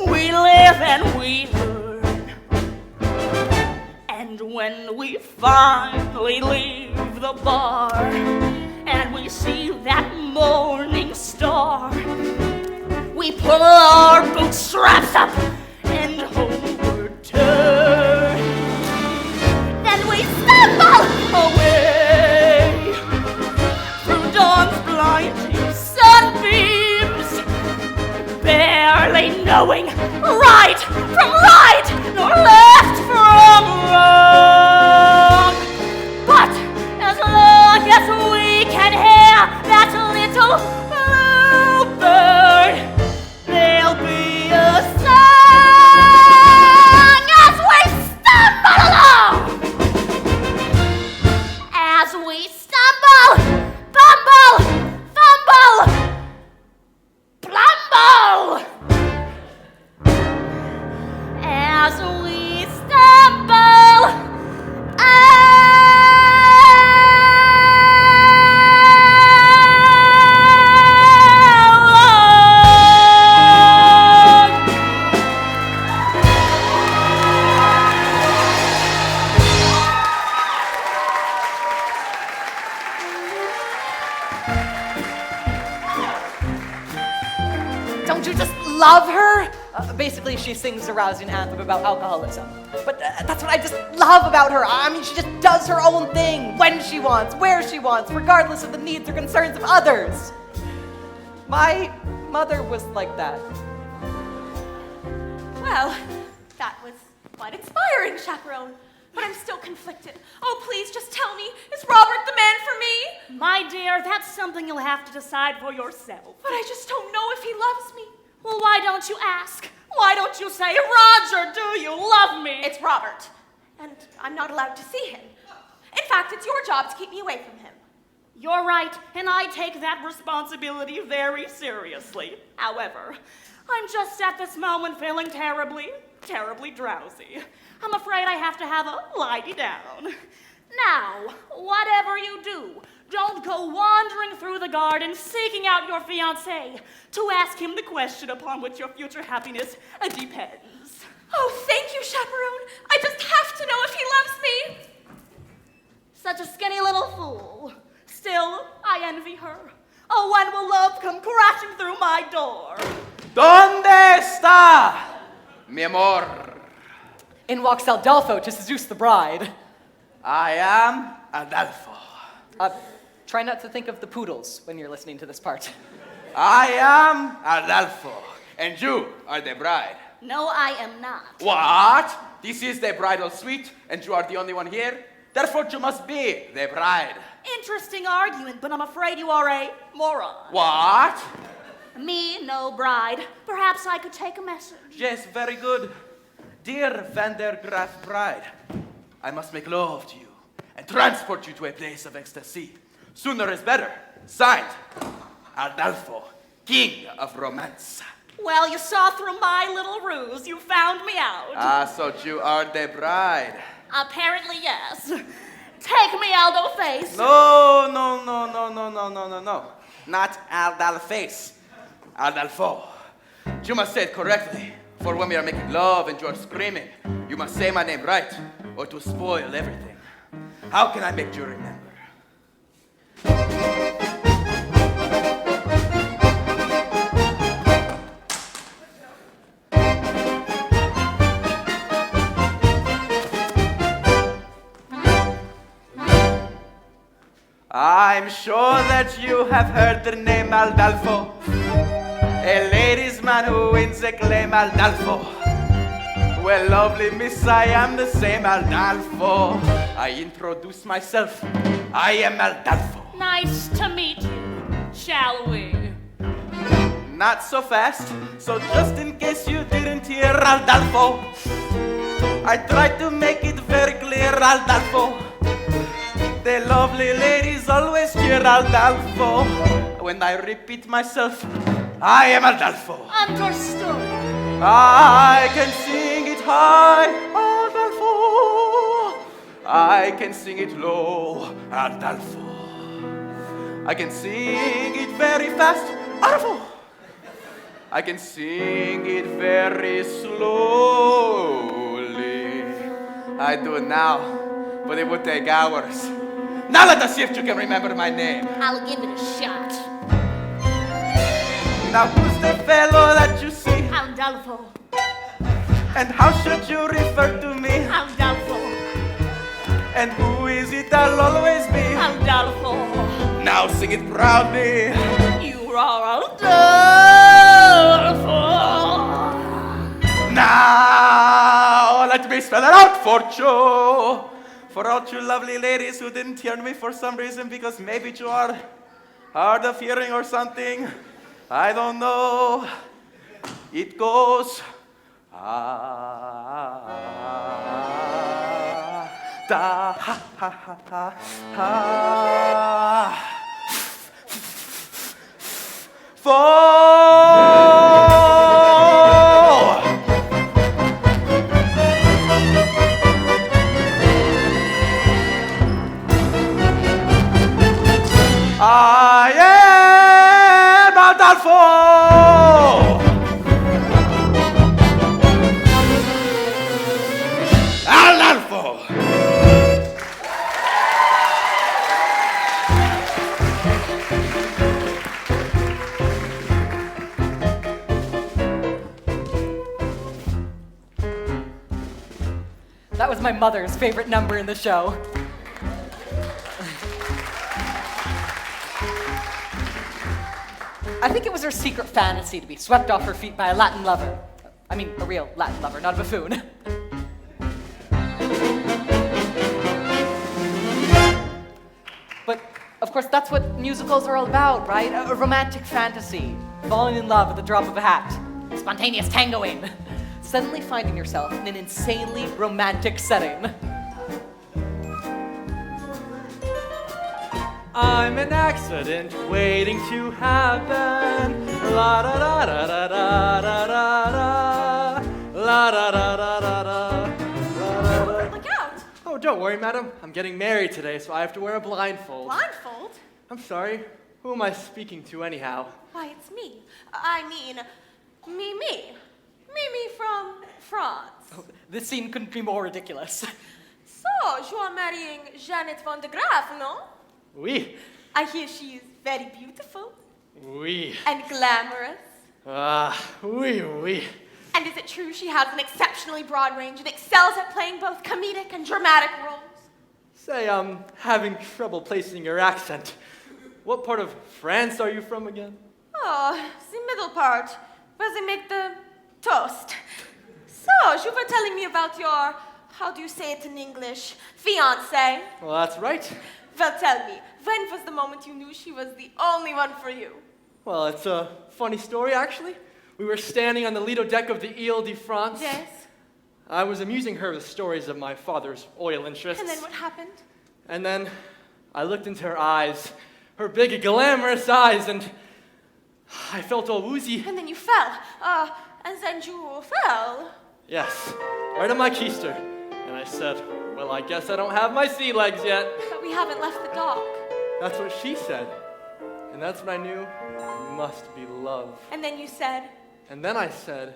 We live and we learn. And when we finally leave the bar and we see that morning star, we pull our bootstraps up and homeward turn. Then we stumble away through dawn's blinding sunbeams, barely knowing right from right, nor left from wrong. But as long as we can hear that little bluebird, there'll be a song as we stumble along. As we stumble, bumble, fumble, plumble. As we stumble Don't you just love her? Basically, she sings a rousing anthem about alcoholism. But that's what I just love about her. I mean, she just does her own thing when she wants, where she wants, regardless of the needs or concerns of others. My mother was like that. Well, that was quite inspiring, Chaperone. But I'm still conflicted. Oh, please, just tell me, is Robert the man for me? My dear, that's something you'll have to decide for yourself. But I just don't know if he loves me. Well, why don't you ask? Why don't you say, Roger, do you love me? It's Robert, and I'm not allowed to see him. In fact, it's your job to keep me away from him. You're right, and I take that responsibility very seriously. However, I'm just at this moment feeling terribly, terribly drowsy. I'm afraid I have to have a lie down. Now, whatever you do, don't go wandering through the garden seeking out your fiancé to ask him the question upon which your future happiness depends. Oh, thank you, Chaperone. I just have to know if he loves me. Such a skinny little fool. Still, I envy her. Oh, when will love come crashing through my door? ¿Dónde está, mi amor? In walks Adolfo to seduce the bride. I am Adolfo. Try not to think of the poodles when you're listening to this part. I am Adolfo, and you are the bride. No, I am not. What? This is the bridal suite, and you are the only one here? Therefore, you must be the bride. Interesting argument, but I'm afraid you are a moron. What? Me, no bride. Perhaps I could take a message. Yes, very good. Dear Van der Graaf bride, I must make love to you and transport you to a place of ecstasy. Sooner is better. Signed, Adolfo, King of Romance. Well, you saw through my little ruse. You found me out. So you are the bride. Apparently, yes. Take me, Aldo Face. No. Not Adolface. Adolfo. You must say it correctly. For when we are making love and you are screaming, you must say my name right, or to spoil everything. How can I make you remember? I'm sure that you have heard the name Adolfo, a ladies' man who wins a claim, Adolfo. Well, lovely miss, I am the same Adolfo. I introduce myself. I am Adolfo. Nice to meet you. Shall we? Not so fast, so just in case you didn't hear, Adolfo, I tried to make it very clear, Adolfo. The lovely ladies always hear Adolfo. When I repeat myself, I am Adolfo. Understood. I can sing it high, Adolfo. I can sing it low, Adolfo. I can sing it very fast, Adolfo! I can sing it very slowly. I do it now, but it would take hours. Now let us see if you can remember my name. I'll give it a shot. Now who's the fellow that you see? I'm Adolfo. And how should you refer to me? I'm Adolfo. And who is it I'll always be? I'm Adolfo. Now sing it proudly. You are Adolfo. Now let me spell it out for you. For all you lovely ladies who didn't hear me for some reason, because maybe you are hard of hearing or something. I don't know. It goes da ha ha ha ha ha. I am Adolfo. Adolfo. That was my mother's favorite number in the show. I think it was her secret fantasy to be swept off her feet by a Latin lover. I mean, a real Latin lover, not a buffoon. But, of course, that's what musicals are all about, right? A romantic fantasy. Falling in love at the drop of a hat. Spontaneous tangoing. Suddenly finding yourself in an insanely romantic setting. I'm an accident waiting to happen. La da da da da da da da da. La da da da da da. Look out! Oh, don't worry, madam. I'm getting married today, so I have to wear a blindfold. Blindfold? I'm sorry. Who am I speaking to anyhow? Why, it's me. I mean, Mimi. Mimi from France. Oh, this scene couldn't be more ridiculous. So, you are marrying Jeannette van de Graaf, no? Oui. I hear she is very beautiful. Oui. And glamorous. Oui, oui. And is it true she has an exceptionally broad range and excels at playing both comedic and dramatic roles? Say, I'm having trouble placing your accent. What part of France are you from again? Oh, the middle part, where they make the toast. So, you were telling me about your, how do you say it in English, fiancé. Well, that's right. Well, tell me, when was the moment you knew she was the only one for you? Well, it's a funny story, actually. We were standing on the Lido deck of the Ile de France. Yes. I was amusing her with stories of my father's oil interests. And then what happened? And then I looked into her eyes, her big, glamorous eyes, and I felt all woozy. And then you fell. And then you fell. Yes, right on my keister. And I said, well, I guess I don't have my sea legs yet. But we haven't left the dock. That's what she said. And that's when I knew it must be love. And then you said, And then I said,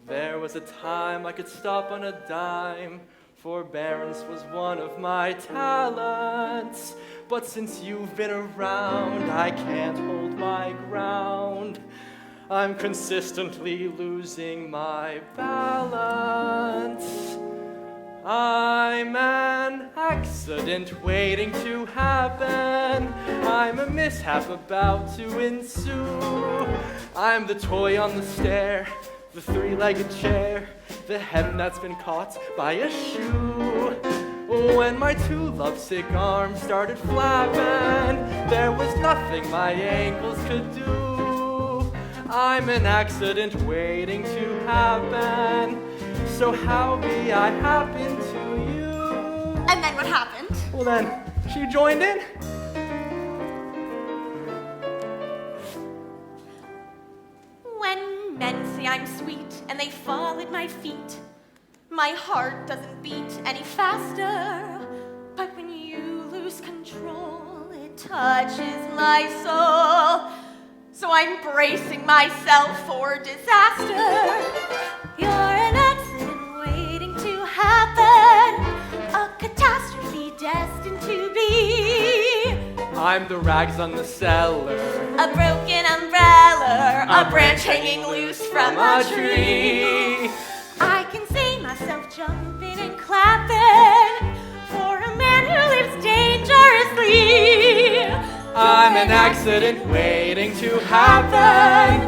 there was a time I could stop on a dime. Forbearance was one of my talents. But since you've been around, I can't hold my ground. I'm consistently losing my balance. I'm an accident waiting to happen. I'm a mishap about to ensue. I'm the toy on the stair, the three-legged chair, the hem that's been caught by a shoe. When my two lovesick arms started flapping, there was nothing my ankles could do. I'm an accident waiting to happen. So how be I happen to you? and then what happened? Well then, she joined in. When men say I'm sweet and they fall at my feet, my heart doesn't beat any faster. But when you lose control, it touches my soul. So I'm bracing myself for disaster. You're an accident waiting to happen, a catastrophe destined to be. I'm the rags on the cellar. A broken umbrella, a branch hanging loose from a tree. I can see myself jumping and clapping for a man who lives dangerously. I'm an accident waiting to happen.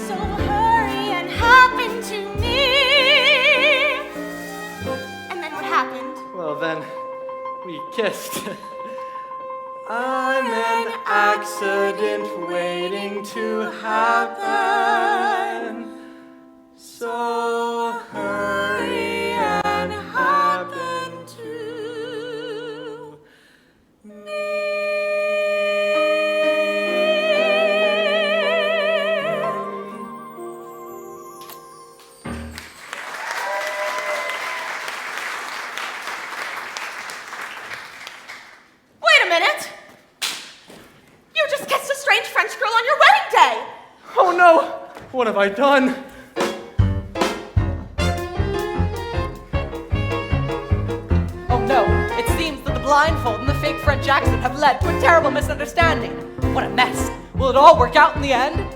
So hurry and happen to me. And then what happened? Well, then, we kissed. I'm an accident waiting to happen. So hurry and happen to me. Wait a minute! You just kissed a strange French girl on your wedding day! Oh no! What have I done? Oh no, it seems that the blindfold and the fake French accent have led to a terrible misunderstanding. What a mess. Will it all work out in the end?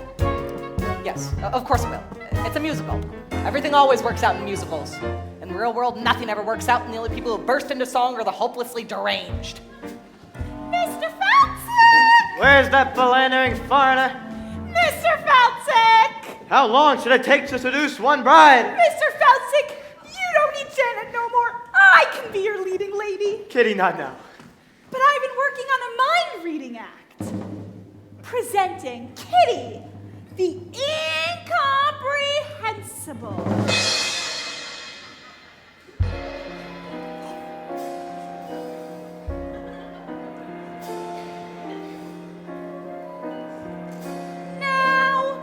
Yes, of course it will. It's a musical. Everything always works out in musicals. In the real world, nothing ever works out, and the only people who burst into song are the hopelessly deranged. Mr. Felsick! Where's that philandering foreigner? Mr. Felsick! How long should it take to seduce one bride? Mr. Felsick, you don't need Janet no more. I can be your leading lady. Kitty, not now. But I've been working on a mind-reading act. Presenting Kitty, the incomprehensible. Now,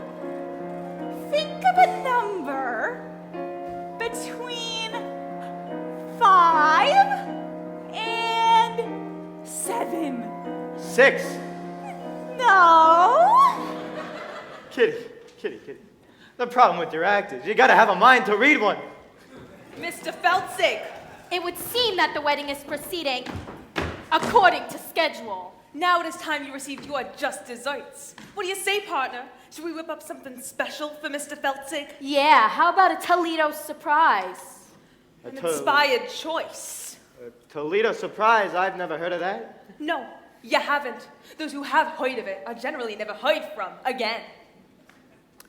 think of a number between 5 and 7. 6. No. Kitty. The problem with your act is you gotta have a mind to read one. Mr. Felsick, It would seem that the wedding is proceeding according to schedule. now it is time you received your just desserts. What do you say, partner? Should we whip up something special for Mr. Felsick? Yeah, how about a Toledo surprise? An inspired choice. Toledo surprise, I've never heard of that. No, you haven't. Those who have heard of it are generally never heard from again.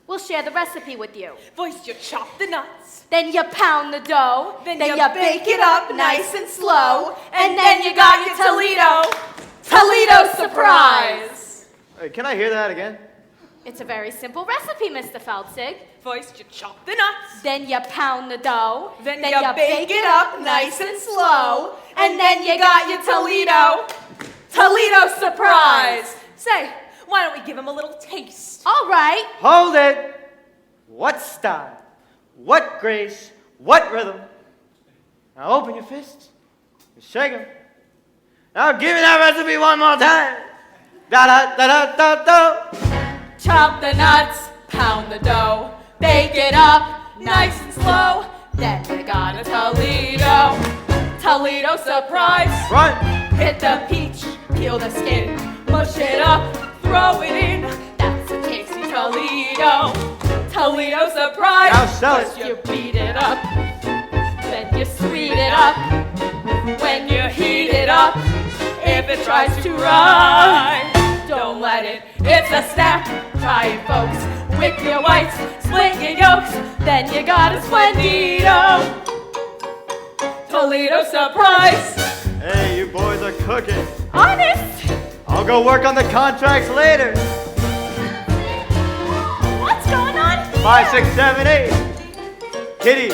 We'll share the recipe with you. First you chop the nuts. Then you pound the dough. Then you bake it up nice and slow. And then you got your Toledo surprise. Hey, can I hear that again? It's a very simple recipe, Mr. Felsick. First you chop the nuts. Then you pound the dough. Then you bake it up nice and slow. And then you got your Toledo surprise. Say, why don't we give him a little taste? All right. Hold it! What style? What grace? What rhythm? Now open your fists and shake them. Now give me that recipe one more time. Da-da-da-da-da-da. Chop the nuts, pound the dough, bake it up nice and slow. Then you got a Toledo surprise. Run! Hit the peach, peel the skin, mush it up, throw it in. That's a tasty Toledo surprise. Now sell it. First you beat it up, then you sweet it up. When you heat it up, if it tries to run, don't let it. It's a snack. Try it, folks. Whip your whites, split your yolks, then you got a Splendido Toledo surprise. Hey, you boys are cooking. Honest. I'll go work on the contracts later. What's going on here? 5, 6, 7, 8. Kitty,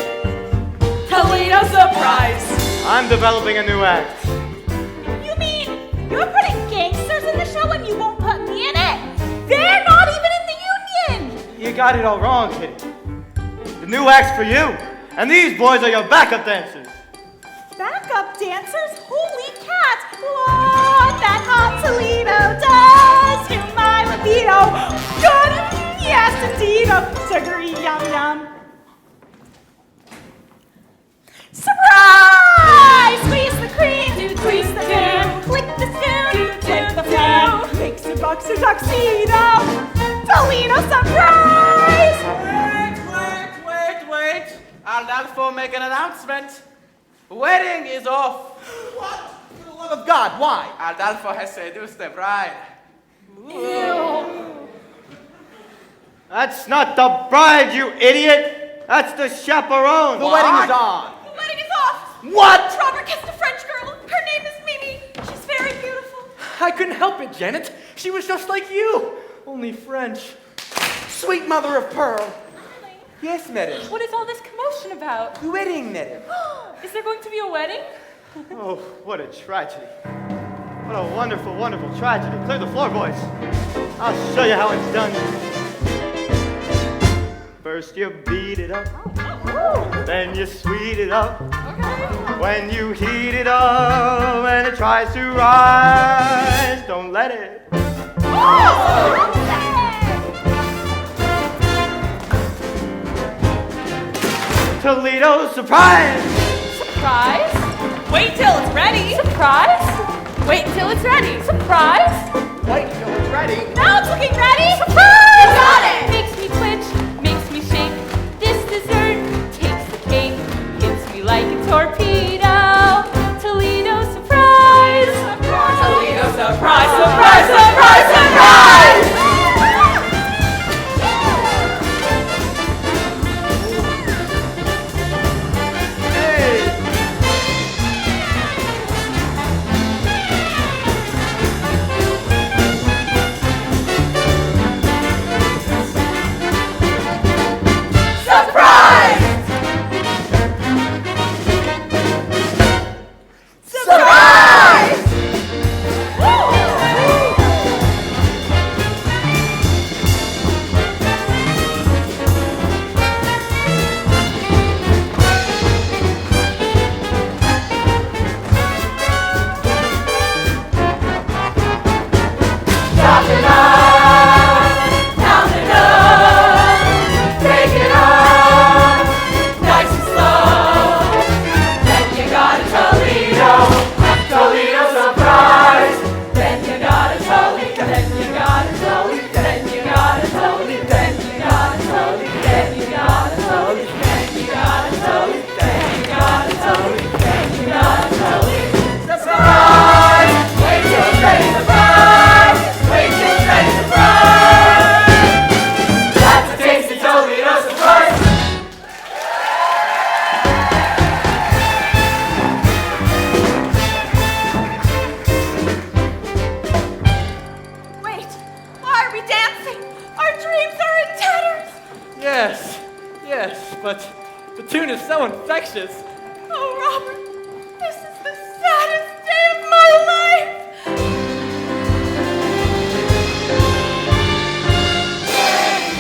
Toledo surprise. I'm developing a new act. You mean you're putting gangsters in the show and you won't put me in it? They're not even in the union! You got it all wrong, Kitty. The new act's for you, and these boys are your backup dancers. Backup dancers? Holy cat! What that hot Toledo does to my libido. Good, yes indeed, sugary yum yum. Surprise! Squeeze the cream, squeeze the jam, click the spoon, click the fan, makes a boxer tuxedo. Toledo surprise! Wait. I'll therefore make an announcement. Wedding is off. What? For the love of God, why? Adolfo has seduced the bride. That's not the bride, you idiot! That's the chaperone! The wedding is on. The wedding is off. What? Robert kissed a French girl. Her name is Mimi. She's very beautiful. I couldn't help it, Janet. She was just like you, only French. Sweet mother of pearl. Yes, madam. What is all this commotion about? The wedding, madam. Is there going to be a wedding? Oh, what a tragedy. What a wonderful, wonderful tragedy. Clear the floor, boys. I'll show you how it's done. First you beat it up, then you sweet it up. When you heat it up and it tries to rise, don't let it. Toledo surprise! Surprise! Wait till it's ready. Surprise! Wait until it's ready. Surprise! Wait till it's ready. Now it's looking ready. Surprise! Got it! Makes me twitch, makes me shake. This dessert takes the cake. Hits me like a torpedo. Toledo surprise! Toledo surprise! Surprise! Surprise! Surprise! Yes, but the tune is so infectious. Oh, Robert, this is the saddest day of my life.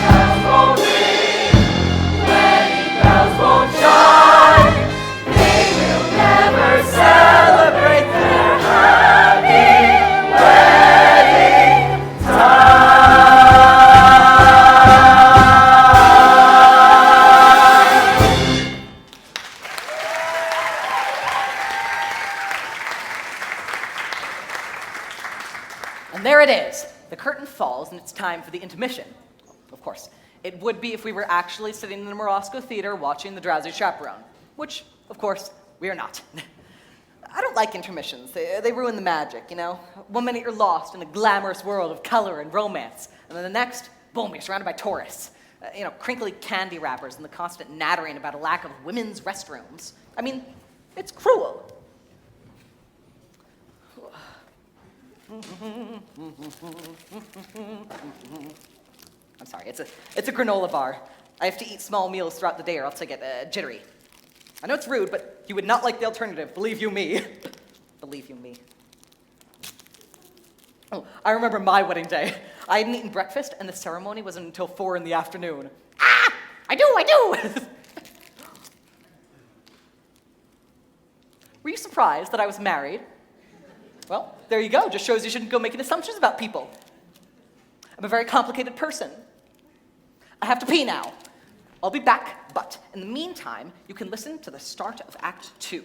Bells won't ring, wedding bells won't chime. They will never celebrate their happy wedding And there it is. The curtain falls, and it's time for the intermission. Of course, it would be if we were actually sitting in the Morosco Theater watching the Drowsy Chaperone, which, of course, we are not. I don't like intermissions. They ruin the magic, you know? 1 minute you're lost in a glamorous world of color and romance, and then the next, boom, you're surrounded by tourists. Crinkly candy wrappers and the constant nattering about a lack of women's restrooms. I mean, it's cruel. I'm sorry, it's a granola bar. I have to eat small meals throughout the day or else I get jittery. I know it's rude, but you would not like the alternative, believe you me. Believe you me. Oh, I remember my wedding day. I hadn't eaten breakfast and the ceremony wasn't until 4 in the afternoon. Ah! I do! Were you surprised that I was married? Well, there you go. Just shows you shouldn't go making assumptions about people. I'm a very complicated person. I have to pee now. I'll be back, but in the meantime, you can listen to the start of Act 2.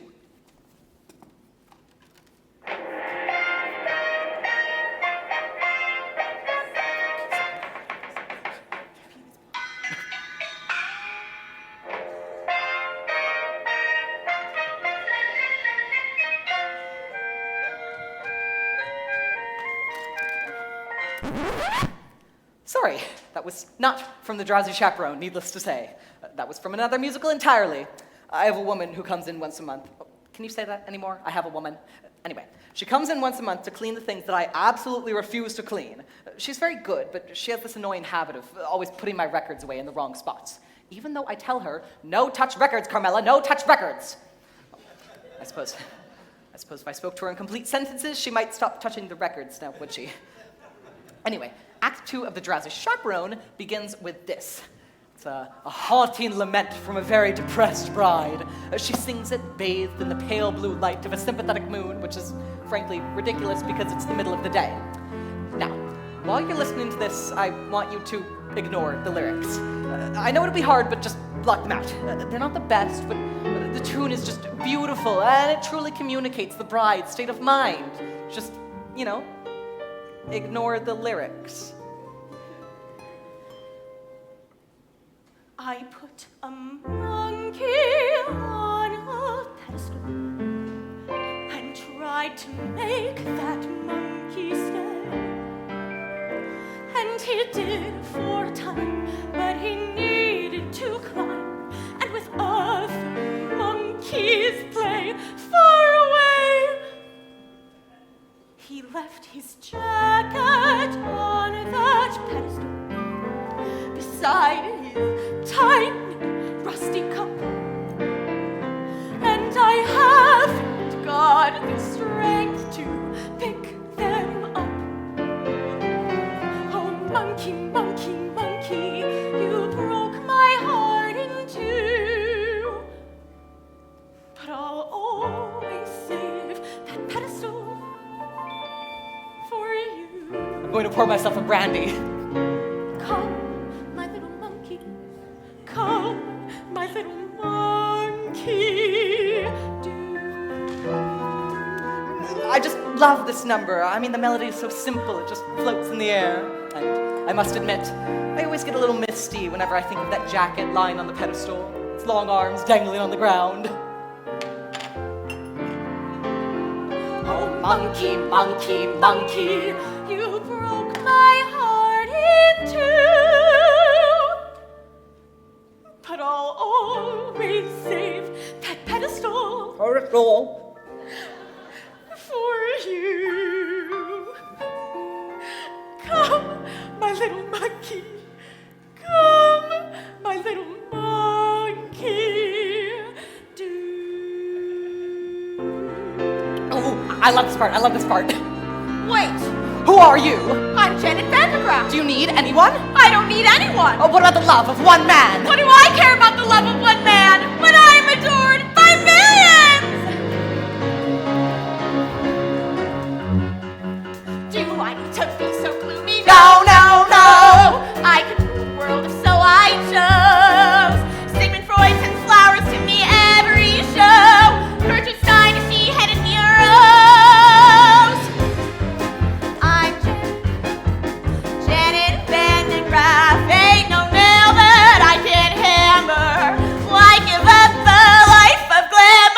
Sorry, that was not from the Drowsy Chaperone, needless to say. That was from another musical entirely. I have a woman who comes in once a month. Oh, can you say that anymore? I have a woman. Anyway, she comes in once a month to clean the things that I absolutely refuse to clean. She's very good, but she has this annoying habit of always putting my records away in the wrong spots. Even though I tell her, no touch records, Carmela, no touch records. I suppose if I spoke to her in complete sentences, she might stop touching the records now, would she? Anyway, Act 2 of The Drowsy Chaperone begins with this. It's a haunting lament from a very depressed bride. She sings it bathed in the pale blue light of a sympathetic moon, which is frankly ridiculous because it's the middle of the day. Now, while you're listening to this, I want you to ignore the lyrics. I know it'll be hard, but just block them out. They're not the best, but the tune is just beautiful, and it truly communicates the bride's state of mind. Just, ignore the lyrics. I put a monkey on a pedestal and tried to make that monkey stay. And he did for a time, but he needed to climb, and with other monkeys play far away. He left his jacket on that pedestal beside his tiny rusty cup, and I haven't got the strength to pick them up. Oh, monkey, monkey, monkey, you broke my heart in two, but I'll always save that pedestal for you. I'm going to pour myself a brandy. Come, my little monkey. Come, my little monkey. I just love this number. I mean, the melody is so simple, it just floats in the air. And I must admit, I always get a little misty whenever I think of that jacket lying on the pedestal, its long arms dangling on the ground. Oh, monkey, monkey, monkey, you broke my heart in two. But I'll always save that pedestal for you. Come, my little monkey. Come, my little monkey. Oh, I love this part. Wait, Who are you? I'm Janet Vandergraaf. Do you need anyone? I don't need anyone. Oh, what about the love of one man? What do I care about the love of one man when I am adored by millions? Do I need to be so gloomy? No, no, no. I could rule the world if so I chose. Sigmund Freud sends flowers to me every show. Gertrude Stein is she headed me a rose. I'm Janet Vandergraaf. Ain't no nail that I can hammer. Why give up the life of glamour?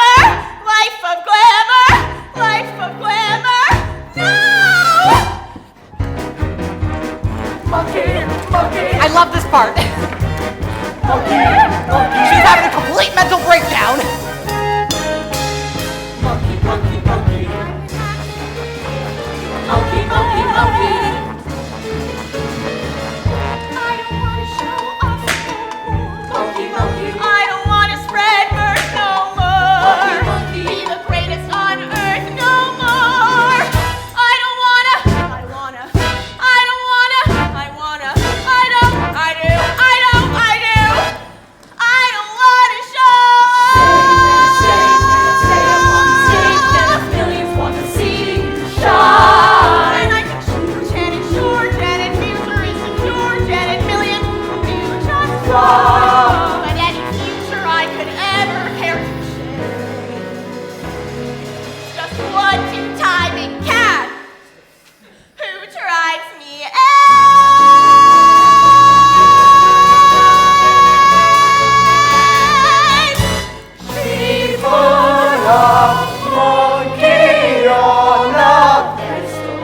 monkey on a pedestal.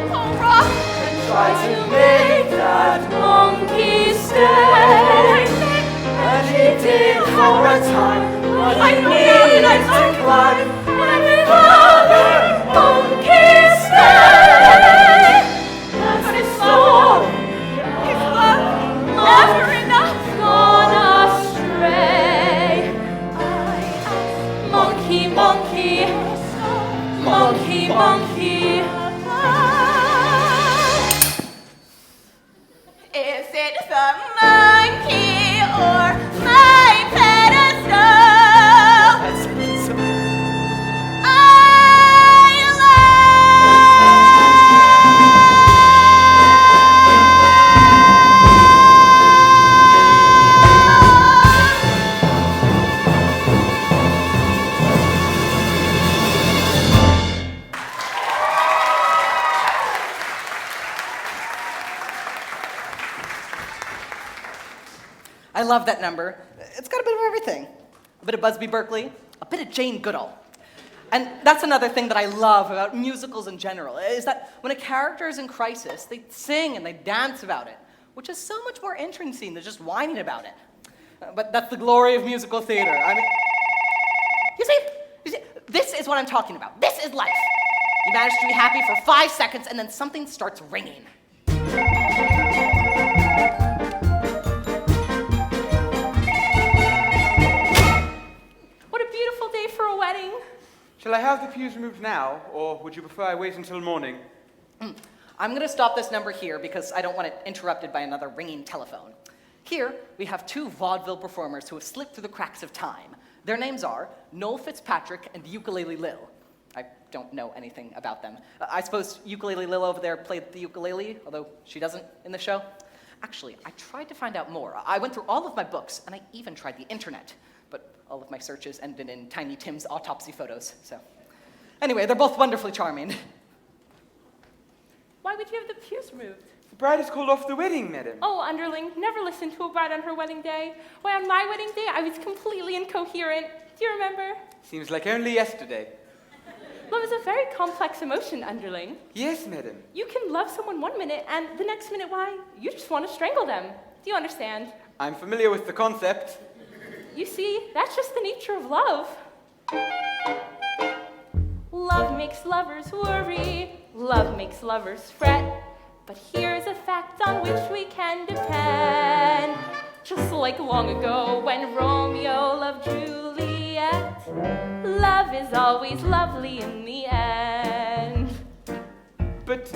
And try to make that monkey stay. And he did for a time, but he needed to climb. And the other monkey stayed. That's the story. His love never enough. Gone astray. Monkey, monkey, monkey, monkey. Is it the monkey or my pedestal? I love that number. It's got a bit of everything. A bit of Busby Berkeley, a bit of Jane Goodall. And that's another thing that I love about musicals in general, is that when a character is in crisis, they sing and they dance about it, which is so much more interesting than just whining about it. But that's the glory of musical theater. I mean, you see, this is what I'm talking about. This is life. You manage to be happy for 5 seconds, and then something starts ringing. For a wedding. Shall I have the pews removed now, or would you prefer I wait until morning? I'm going to stop this number here because I don't want it interrupted by another ringing telephone. Here, we have 2 vaudeville performers who have slipped through the cracks of time. Their names are Noel Fitzpatrick and Ukulele Lil. I don't know anything about them. I suppose Ukulele Lil over there played the ukulele, although she doesn't in the show. Actually, I tried to find out more. I went through all of my books, and I even tried the internet. But all of my searches ended in Tiny Tim's autopsy photos, so. Anyway, they're both wonderfully charming. Why would you have the pews removed? The bride is called off the wedding, madam. Oh, underling, never listen to a bride on her wedding day. Why, on my wedding day, I was completely incoherent. Do you remember? Seems like only yesterday. Love is a very complex emotion, underling. Yes, madam. You can love someone 1 minute, and the next minute, why, you just want to strangle them. Do you understand? I'm familiar with the concept. You see, that's just the nature of love. Love makes lovers worry, love makes lovers fret. But here's a fact on which we can depend. Just like long ago when Romeo loved Juliet, love is always lovely in the end. But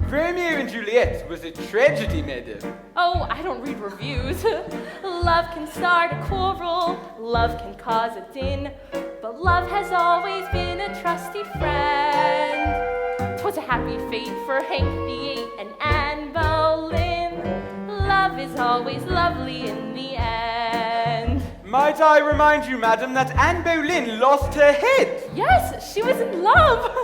Romeo and Juliet was a tragedy, madam. Oh, I don't read reviews. Love can start a quarrel, love can cause a din, but love has always been a trusty friend. 'Twas a happy fate for Hank VIII and Anne Boleyn. Love is always lovely in the end. Might I remind you, madam, that Anne Boleyn lost her head? Yes, she was in love.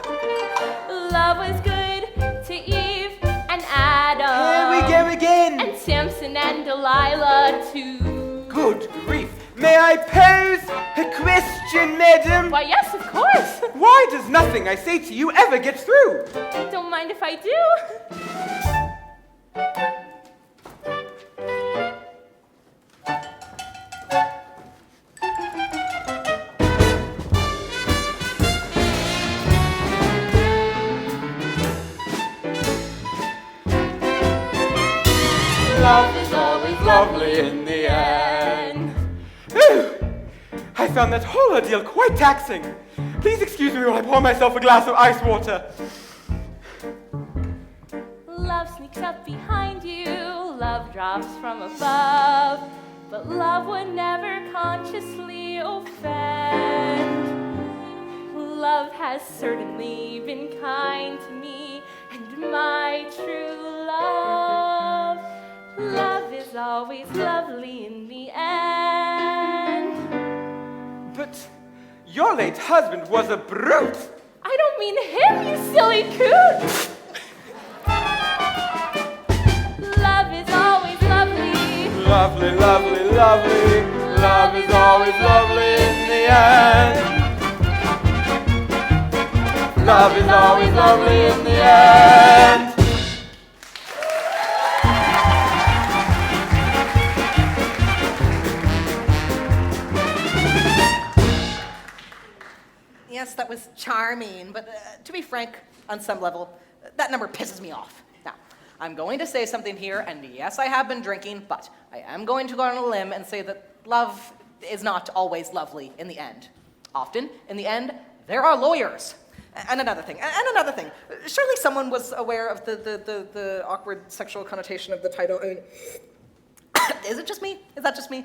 Love was good to Eve and Adam. Here we go again. And Samson and Delilah too. Good grief. May I pose a question, madam? Why, yes, of course. Why does nothing I say to you ever get through? Don't mind if I do. Love is always lovely in the end. I found that whole ordeal quite taxing. Please excuse me while I pour myself a glass of ice water. Love sneaks up behind you, love drops from above, but love would never consciously offend. Love has certainly been kind to me, and my true love. Love is always lovely in the end. But your late husband was a brute. I don't mean him, you silly coot. Love is always lovely. Lovely, lovely, lovely. Love is always lovely in the end. love is always lovely in the end. Yes, that was charming, but to be frank, on some level, that number pisses me off. Now, I'm going to say something here, and yes, I have been drinking, but I am going to go on a limb and say that love is not always lovely in the end. Often, in the end, there are lawyers. And another thing, surely someone was aware of the awkward sexual connotation of the title. I mean, is it just me? Is that just me?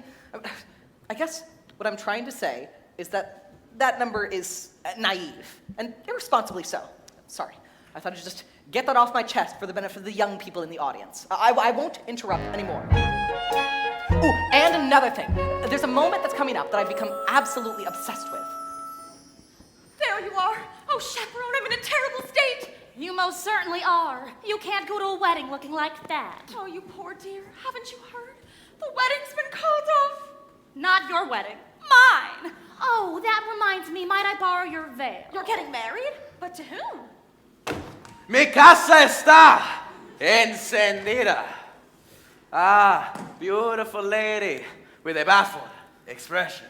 I guess what I'm trying to say is that that number is naive, and irresponsibly so. Sorry. I thought I'd just get that off my chest for the benefit of the young people in the audience. I won't interrupt anymore. Ooh, and another thing. There's a moment that's coming up that I've become absolutely obsessed with. There you are. Oh, chaperone, I'm in a terrible state. You most certainly are. You can't go to a wedding looking like that. Oh, you poor dear. Haven't you heard? The wedding's been called off. Not your wedding. Mine. Oh, that reminds me. Might I borrow your veil? You're getting married? But to whom? Mi casa está encendida. Ah, beautiful lady with a baffled expression.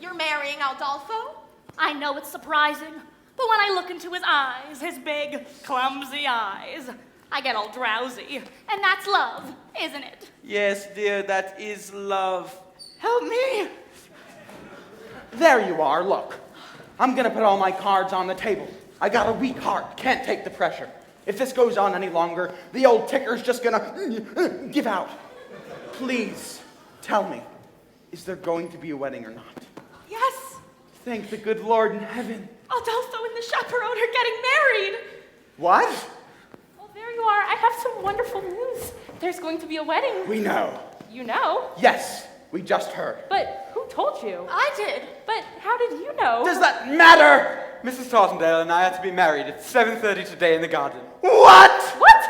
You're marrying Aldolfo? I know it's surprising, but when I look into his eyes, his big, clumsy eyes, I get all drowsy. And that's love, isn't it? Yes, dear, that is love. Help me. There you are, look. I'm gonna put all my cards on the table. I got a weak heart, can't take the pressure. If this goes on any longer, the old ticker's just gonna give out. Please, tell me, is there going to be a wedding or not? Yes. Thank the good Lord in heaven. Aldolfo and the chaperone are getting married. What? Well, there you are. I have some wonderful news. There's going to be a wedding. We know. You know? Yes, we just heard. But who told you? I did. But how did you know? Does that matter? Mrs. Tartendale and I are to be married at 7:30 today in the garden. What? What?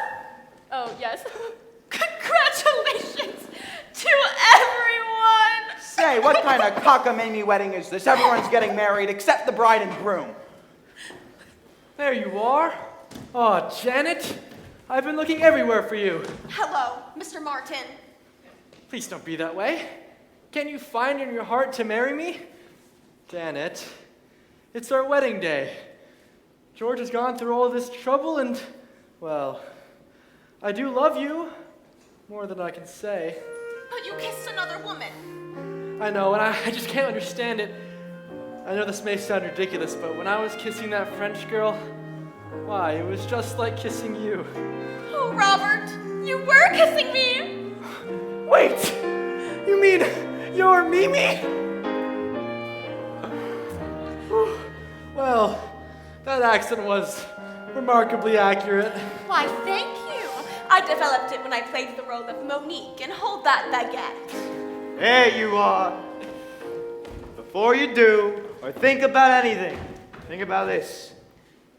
Oh, yes. Congratulations to everyone. Say, what kind of cockamamie wedding is this? Everyone's getting married except the bride and groom. There you are. Oh, Janet, I've been looking everywhere for you. Hello, Mr. Martin. Please don't be that way. Can't you find in your heart to marry me? Janet, it's our wedding day. George has gone through all this trouble and, well, I do love you more than I can say. But you kissed another woman. I know, and I just can't understand it. I know this may sound ridiculous, but when I was kissing that French girl, why, it was just like kissing you. Oh, Robert, you were kissing me. Wait! You mean you're Mimi? Well, that accent was remarkably accurate. Why, thank you. I developed it when I played the role of Monique in Hold That Baguette. There you are. Before you do, or think about anything, think about this.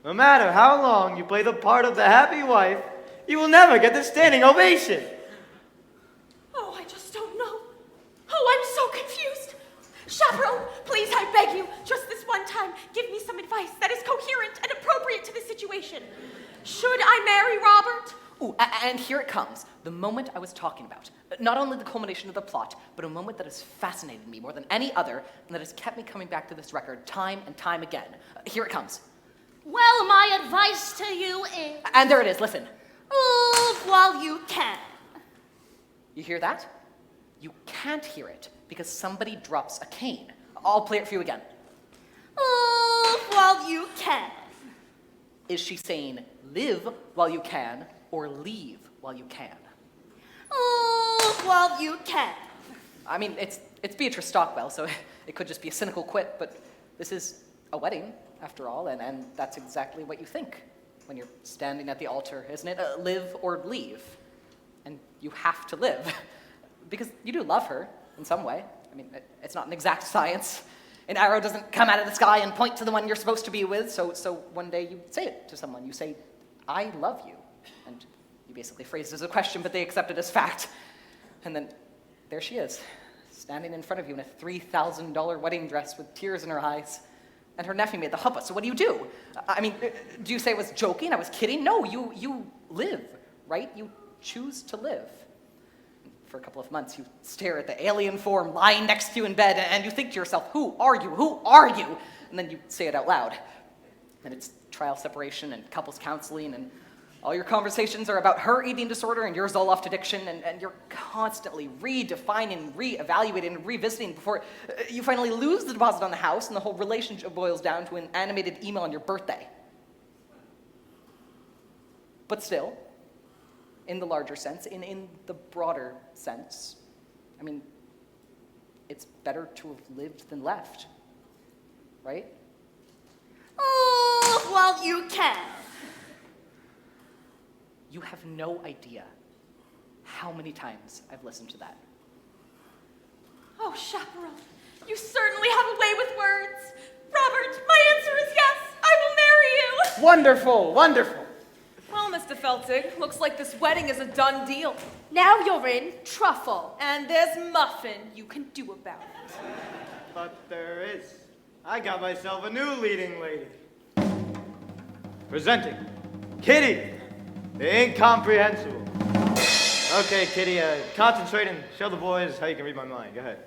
No matter how long you play the part of the happy wife, you will never get the standing ovation. Oh, I just don't know. Oh, I'm so confused. Chaperone, please, I beg you, just this one time, give me some advice that is coherent and appropriate to the situation. Should I marry Robert? Ooh, and here it comes, the moment I was talking about. Not only the culmination of the plot, but a moment that has fascinated me more than any other, and that has kept me coming back to this record time and time again. Here it comes. Well, my advice to you is... And there it is, listen. Move while you can. You hear that? You can't hear it, because somebody drops a cane. I'll play it for you again. Move while you can. Is she saying live while you can, or leave while you can? Move while you can. I mean, it's Beatrice Stockwell, so it could just be a cynical quip, but this is a wedding, after all, and that's exactly what you think when you're standing at the altar, isn't it? Live or leave. And you have to live, because you do love her in some way. I mean, it's not an exact science. An arrow doesn't come out of the sky and point to the one you're supposed to be with, so one day you say it to someone. You say, I love you. And you basically phrase it as a question, but they accept it as fact. And then there she is, standing in front of you in a $3,000 wedding dress with tears in her eyes. And her nephew made the huppah, so what do? I mean, do you say I was joking? I was kidding? No, you live, right? You choose to live. For a couple of months, you stare at the alien form lying next to you in bed, and you think to yourself, who are you? Who are you? And then you say it out loud. And it's trial separation and couples counseling, and all your conversations are about her eating disorder and your Zoloft addiction, and you're constantly redefining, reevaluating, and revisiting before you finally lose the deposit on the house, and the whole relationship boils down to an animated email on your birthday. But still, in the larger sense, in the broader sense, I mean, it's better to have lived than left, right? Oh, well, you can. You have no idea how many times I've listened to that. Oh, Chaperone, you certainly have a way with words. Robert, my answer is yes. I will marry you. Wonderful, wonderful. Well, Mr. Feltig, looks like this wedding is a done deal. Now you're in truffle. And there's muffin you can do about it. But there is. I got myself a new leading lady. Presenting, Kitty, the incomprehensible. Okay, Kitty, concentrate and show the boys how you can read my mind. Go ahead.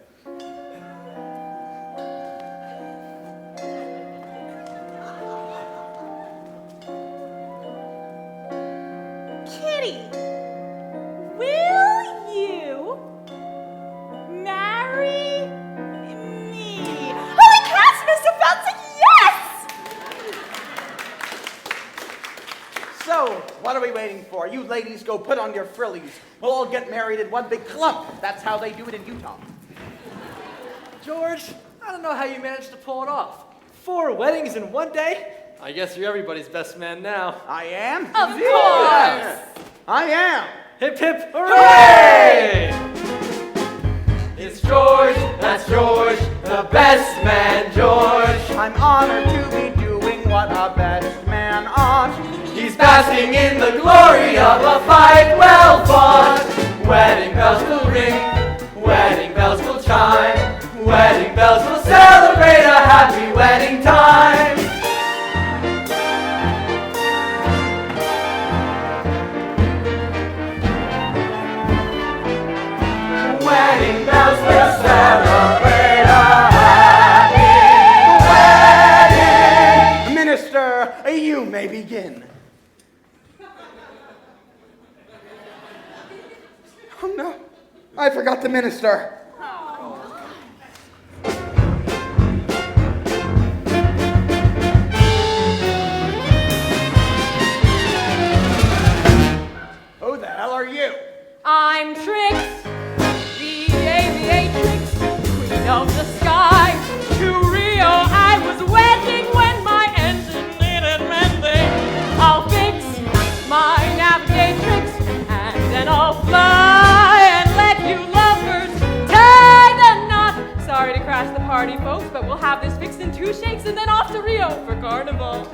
Kitty, will you marry me? Holy cats, Mr. Feltig, yes! So, what are we waiting for? You ladies go put on your frillies. We'll all get married in one big clump. That's how they do it in Utah. George, I don't know how you managed to pull it off. 4 weddings in one day? I guess you're everybody's best man now. I am? Of course! Yeah. I am. Hip hip hooray! It's George, that's George, the best man, George. I'm honored to be doing what a best man ought. He's basking in the glory of a fight well fought. Wedding bells will ring, wedding bells will chime, wedding bells will celebrate a happy wedding time. Wedding bells will celebrate a happy wedding. Minister, you may begin. Oh no, I forgot the minister. Who the hell are you? I'm Trix, the aviatrix, queen of the sky. To Rio I was wedding when my engine needed mending. I'll fix my navigatrix and then I'll fly and let you lovers tie the knot. Sorry to crash the party, folks, but we'll have this fixed in 2 shakes and then off to Rio for carnival.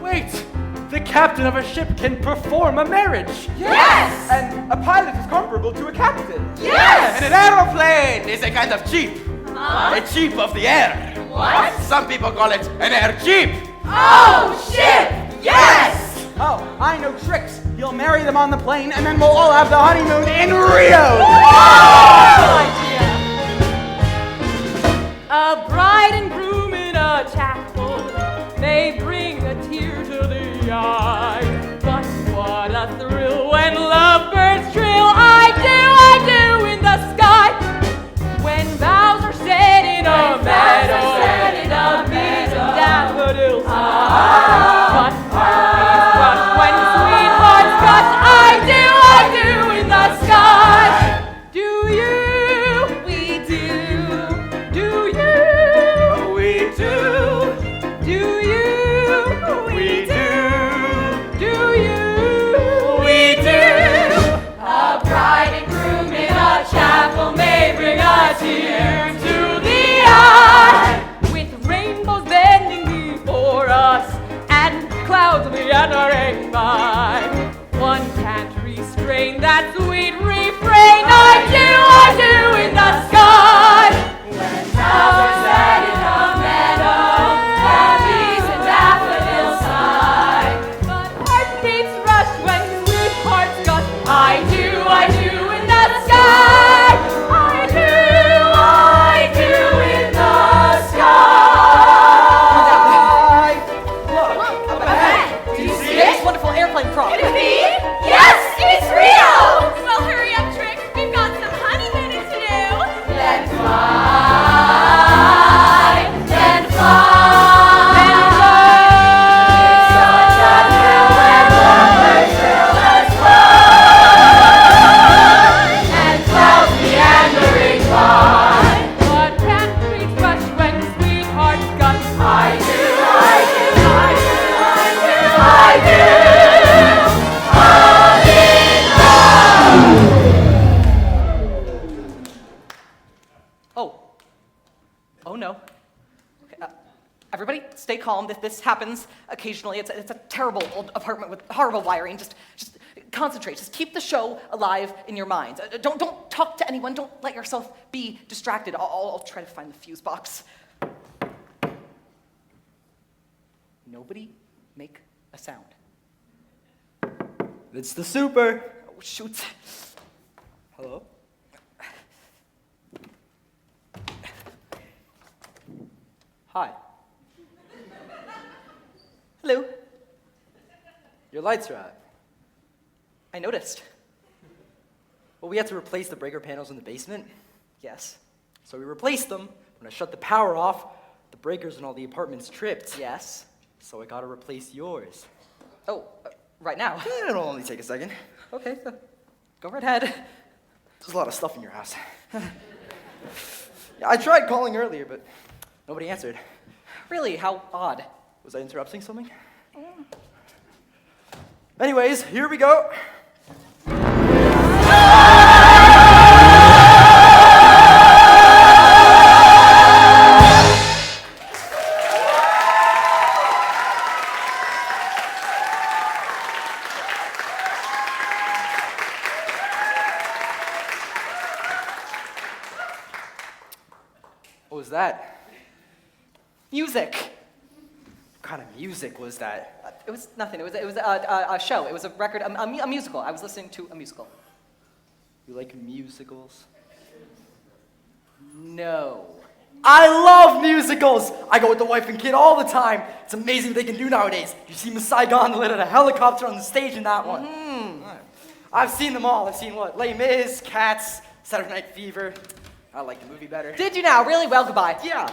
Wait! The captain of a ship can perform a marriage! Yes! And a pilot is comparable to a captain. Yes! And an aeroplane is a kind of jeep. A jeep of the air. What? Some people call it an air jeep. Oh, shit! Yes! Oh, I know tricks. You'll marry them on the plane, and then we'll all have the honeymoon in Rio. A bride and groom in a chapel may bring a tear to the eye, but what a thrill when lovebirds trill! I do in the sky when vows are said in a meadow, bees and daffodils. But hearts crush when sweethearts gush. I do in the sky. Do you? We do. Do you? We do. Do you? We do. Do you? We do. A bride and groom in a chapel may bring a tear to the eye, with rainbows bending before us and clouds meandering by. One can't restrain that sweet refrain. I do in the sky. When vows are said in a meadow. calm. This happens occasionally. It's a terrible old apartment with horrible wiring. Just concentrate. Just keep the show alive in your minds. Don't talk to anyone. Don't let yourself be distracted. I'll try to find the fuse box. Nobody make a sound. It's the super. Oh, shoot. Hello? Hi. Hello. Your lights are out. I noticed. Well, we had to replace the breaker panels in the basement. Yes. So we replaced them. When I shut the power off, the breakers in all the apartments tripped. Yes. So I gotta replace yours. Oh, right now. It'll only take a second. Okay, go right ahead. There's a lot of stuff in your house. Yeah, I tried calling earlier, but nobody answered. Really? How odd. Was I interrupting something? Anyways, here we go. What was that? Music. What kind of music was that? It was nothing. It was a show. It was a record, a musical. I was listening to a musical. You like musicals? No. I love musicals! I go with the wife and kid all the time. It's amazing what they can do nowadays. You see Miss Saigon let out a helicopter on the stage in that one. I've seen them all. I've seen what? Les Mis, Cats, Saturday Night Fever. I like the movie better. Did you now? Really? Well, goodbye. Yeah.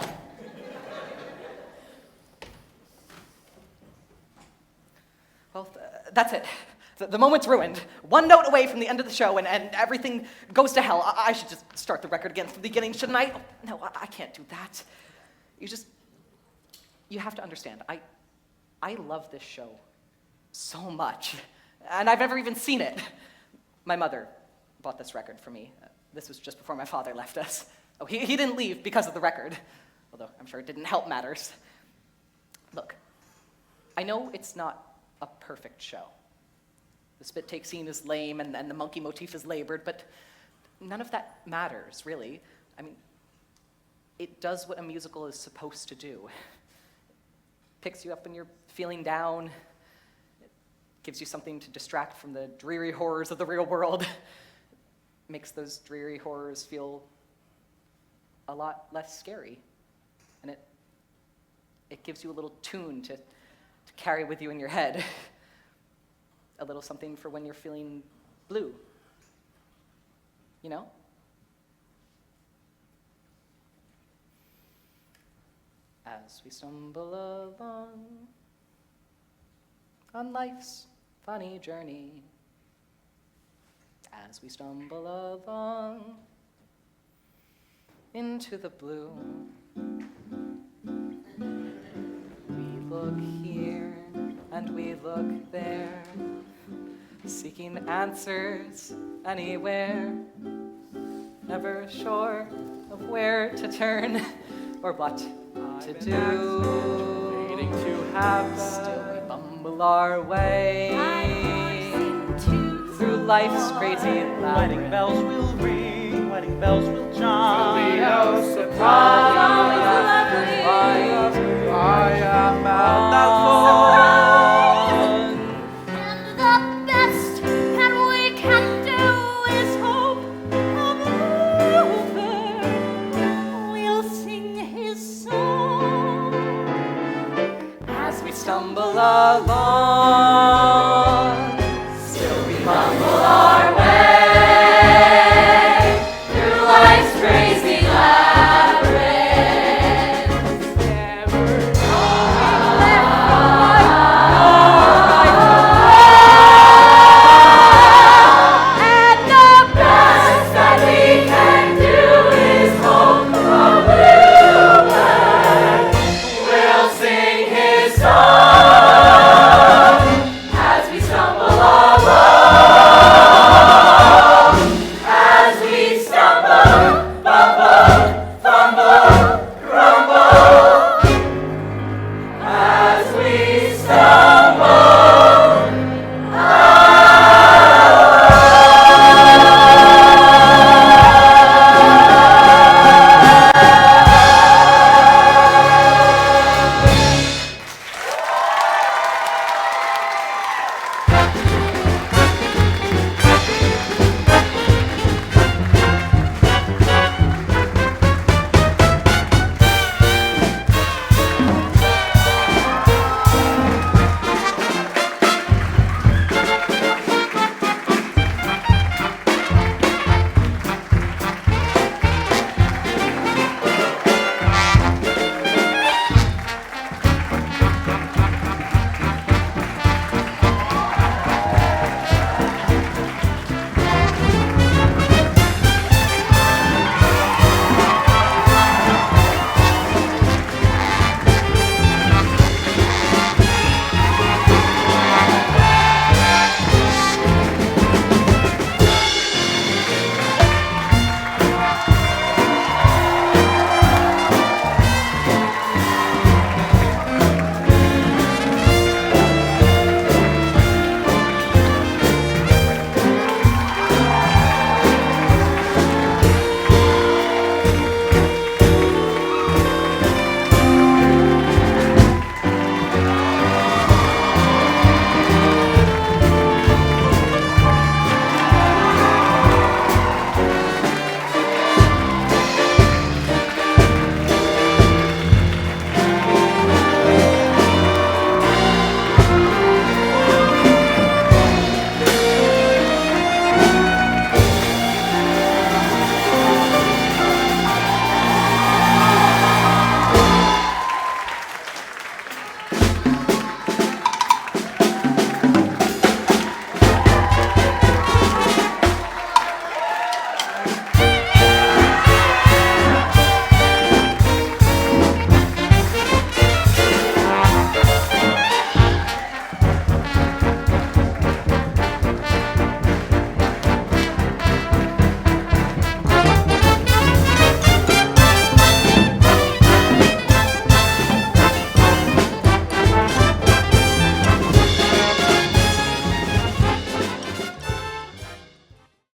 Well, that's it. The moment's ruined. One note away from the end of the show, and everything goes to hell. I should just start the record again from the beginning, shouldn't I? Oh, no, I can't do that. You have to understand. I love this show so much, and I've never even seen it. My mother bought this record for me. This was just before my father left us. Oh, he didn't leave because of the record, although I'm sure it didn't help matters. Look, I know it's not a perfect show. The spit take scene is lame and the monkey motif is labored, but none of that matters, really. I mean, it does what a musical is supposed to do. It picks you up when you're feeling down. It gives you something to distract from the dreary horrors of the real world. It makes those dreary horrors feel a lot less scary. And it gives you a little tune to carry with you in your head. A little something for when you're feeling blue. You know? As we stumble along on life's funny journey, as we stumble along into the blue, we look here and we look there, seeking answers anywhere, never sure of where to turn or what to do. Waiting to have Still we bumble our way through life's crazy Wedding labyrinth. bells will ring, wedding bells will chime. I am at that And the best that we can do is hope over. We'll sing his song As we stumble along, Still we bumble our way through life's crazy labyrinth. And the best that we can do is hope for bluebird. We'll sing his song as we stumble along. as we start.